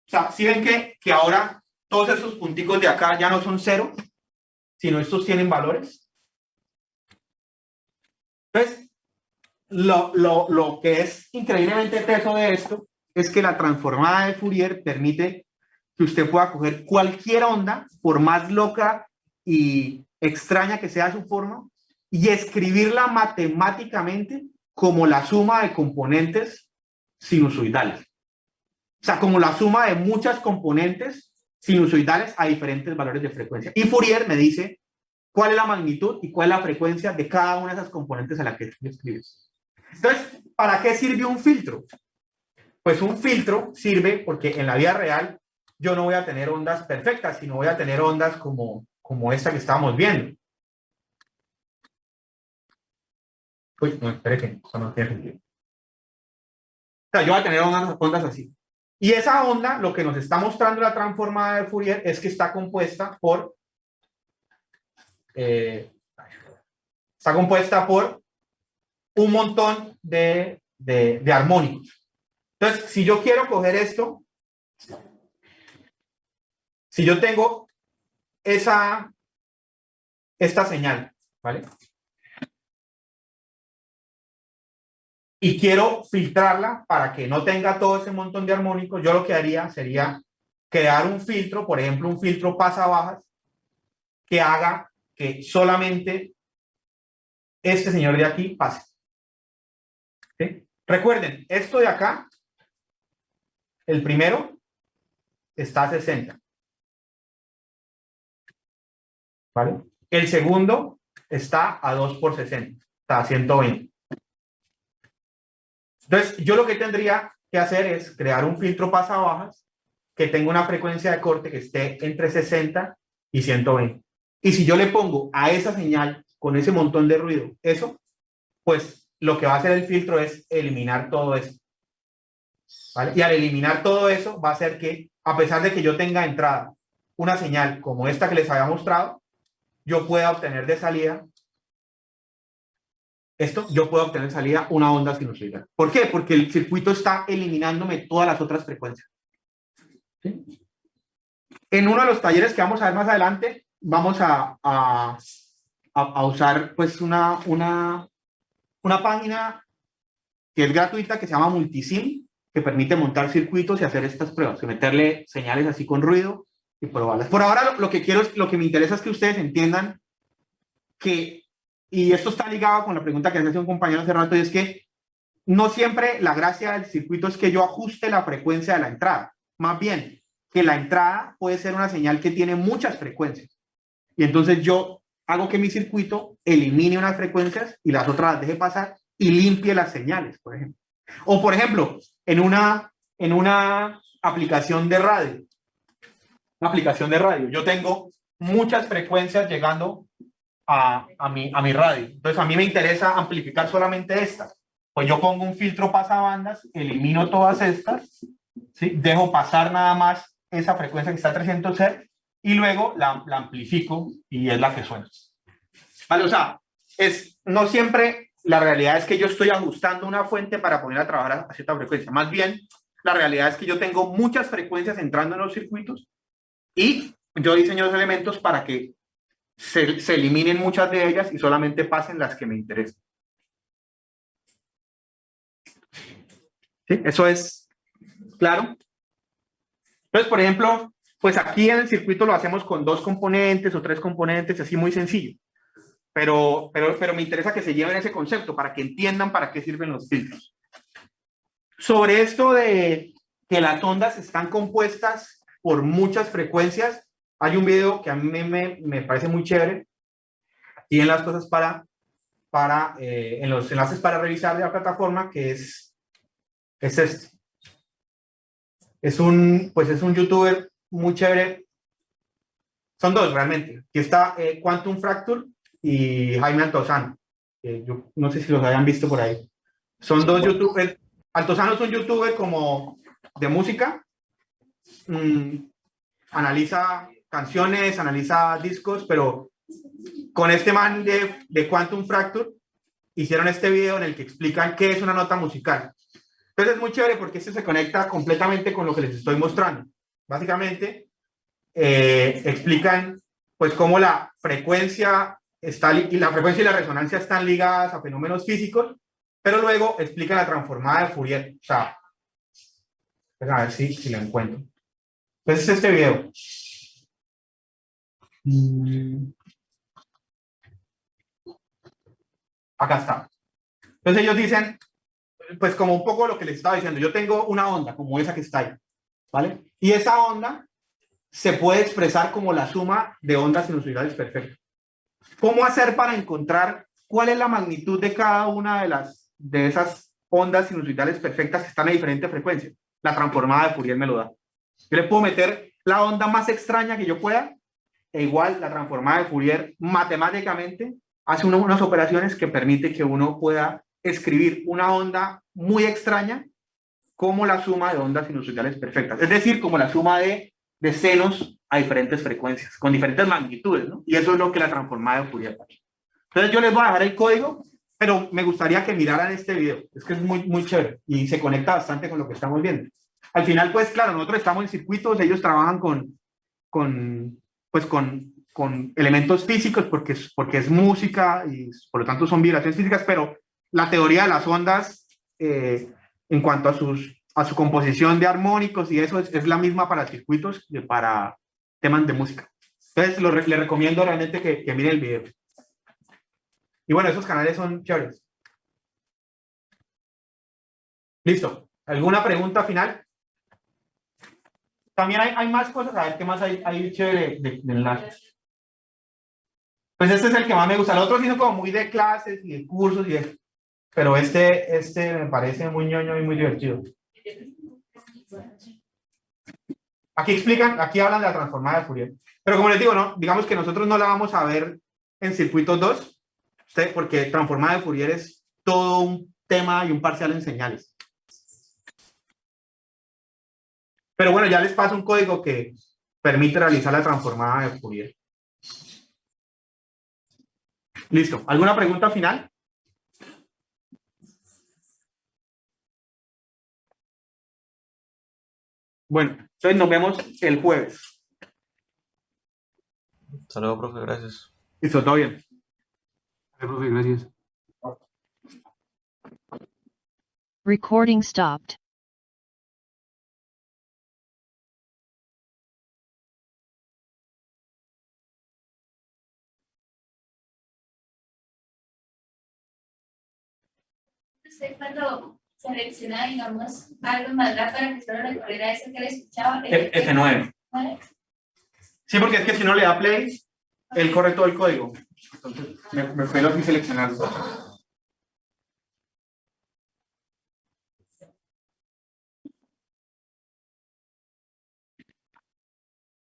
O sea, si ven que ahora todos esos punticos de acá ya no son 0, sino estos tienen valores. Entonces, lo que es increíblemente teso de esto es que la transformada de Fourier permite que usted pueda coger cualquier onda, por más loca y extraña que sea su forma, y escribirla matemáticamente como la suma de componentes sinusoidales. O sea, como la suma de muchas componentes sinusoidales a diferentes valores de frecuencia. Y Fourier me dice cuál es la magnitud y cuál es la frecuencia de cada una de esas componentes a la que escribes. Entonces, ¿para qué sirve un filtro? Pues un filtro sirve porque en la vida real yo no voy a tener ondas perfectas, sino voy a tener ondas como esta que estábamos viendo. Uy, no, espere que eso no tiene sentido. O sea, yo voy a tener ondas así. Y esa onda, lo que nos está mostrando la transformada de Fourier es que está compuesta por un montón de armónicos. Entonces, si yo quiero coger esto, si yo tengo esta señal, ¿vale? Y quiero filtrarla para que no tenga todo ese montón de armónicos, yo lo que haría sería crear un filtro, por ejemplo, un filtro pasa-bajas, que haga que solamente este señor de aquí pase. ¿Sí? Recuerden, esto de acá, el primero, está a 60. ¿Vale? El segundo está a 2 por 60, está a 120. Entonces, yo lo que tendría que hacer es crear un filtro pasabajas que tenga una frecuencia de corte que esté entre 60 y 120. Y si yo le pongo a esa señal con ese montón de ruido, eso, pues lo que va a hacer el filtro es eliminar todo eso. ¿Vale? Y al eliminar todo eso, va a hacer que, a pesar de que yo tenga entrada una señal como esta que les había mostrado, yo pueda obtener de salida yo puedo obtener de salida una onda sinusoidal. ¿Por qué? Porque el circuito está eliminándome todas las otras frecuencias. ¿Sí? En uno de los talleres que vamos a ver más adelante, vamos a usar pues una página que es gratuita, que se llama Multisim, que permite montar circuitos y hacer estas pruebas, y meterle señales así con ruido y probarlas. Por ahora lo que me interesa es que ustedes entiendan que, y esto está ligado con la pregunta que hace un compañero hace rato, y es que no siempre la gracia del circuito es que yo ajuste la frecuencia de la entrada, más bien que la entrada puede ser una señal que tiene muchas frecuencias, y entonces yo hago que mi circuito elimine unas frecuencias y las otras las deje pasar y limpie las señales, por ejemplo. O por ejemplo, en una aplicación de radio, una aplicación de radio. Yo tengo muchas frecuencias llegando a mi radio. Entonces, a mí me interesa amplificar solamente estas. Pues yo pongo un filtro pasabandas, elimino todas estas, ¿sí? Dejo pasar nada más esa frecuencia que está a 300 Hz y luego la amplifico y es la que suena. Vale, o sea, no siempre la realidad es que yo estoy ajustando una fuente para poner a trabajar a cierta frecuencia. Más bien, la realidad es que yo tengo muchas frecuencias entrando en los circuitos y yo diseño los elementos para que se eliminen muchas de ellas y solamente pasen las que me interesan. ¿Sí? ¿Eso es claro? Entonces, por ejemplo, pues aquí en el circuito lo hacemos con 2 componentes o 3 componentes, así muy sencillo. Pero me interesa que se lleven ese concepto para que entiendan para qué sirven los filtros. Sobre esto de que las ondas están compuestas por muchas frecuencias, hay un video que a mí me parece muy chévere. Y en las cosas en los enlaces para revisar de la plataforma, que es este. Es un youtuber muy chévere. Son 2 realmente. Aquí está Quantum Fracture y Jaime Altozano. Yo no sé si los hayan visto por ahí. Son 2 youtubers. Altozano es un youtuber como de música. Analiza canciones, analiza discos, pero con este man de Quantum Fracture hicieron este video en el que explican qué es una nota musical. Entonces es muy chévere porque este se conecta completamente con lo que les estoy mostrando. Básicamente explican pues cómo la frecuencia y la resonancia están ligadas a fenómenos físicos, pero luego explican la transformada de Fourier. O sea, a ver si lo encuentro. Entonces es este video. Acá está. Entonces ellos dicen, pues como un poco lo que les estaba diciendo, yo tengo una onda como esa que está ahí, ¿vale? Y esa onda se puede expresar como la suma de ondas sinusoidales perfectas. ¿Cómo hacer para encontrar cuál es la magnitud de cada una de esas ondas sinusoidales perfectas que están a diferentes frecuencias? La transformada de Fourier me lo da. Yo le puedo meter la onda más extraña que yo pueda, e igual la transformada de Fourier matemáticamente hace unas operaciones que permite que uno pueda escribir una onda muy extraña como la suma de ondas sinusoidales perfectas, es decir, como la suma de senos a diferentes frecuencias, con diferentes magnitudes, ¿no? Y eso es lo que la transformada de Fourier hace. Entonces yo les voy a dejar el código, pero me gustaría que miraran este video, es que es muy, muy chévere y se conecta bastante con lo que estamos viendo. Al final, pues claro, nosotros estamos en circuitos, ellos trabajan con elementos físicos porque es música y por lo tanto son vibraciones físicas, pero la teoría de las ondas en cuanto a su composición de armónicos y eso es la misma para circuitos que para temas de música. Entonces les recomiendo realmente que miren el video. Y bueno, esos canales son chéveres. Listo. ¿Alguna pregunta final? También hay más cosas, a ver qué más hay chévere de enlaces. Pues este es el que más me gusta. Los otros son como muy de clases y de cursos y eso. Pero este me parece muy ñoño y muy divertido. Aquí hablan de la transformada de Fourier. Pero como les digo, no, digamos que nosotros no la vamos a ver en circuitos 2, porque transformada de Fourier es todo un tema y un parcial en señales. Pero bueno, ya les paso un código que permite realizar la transformada de Fourier. Listo. ¿Alguna pregunta final? Bueno, entonces nos vemos el jueves. Hasta luego, profe, gracias. Listo, todo bien. Profe, gracias. Recording stopped. Cuando selecciona, digamos, algo más para que solo recorriera eso que le escuchaba. F9. ¿Vale? Sí, porque es que si no le da play, él corre todo el código. Entonces, me fue lo que seleccionarlo.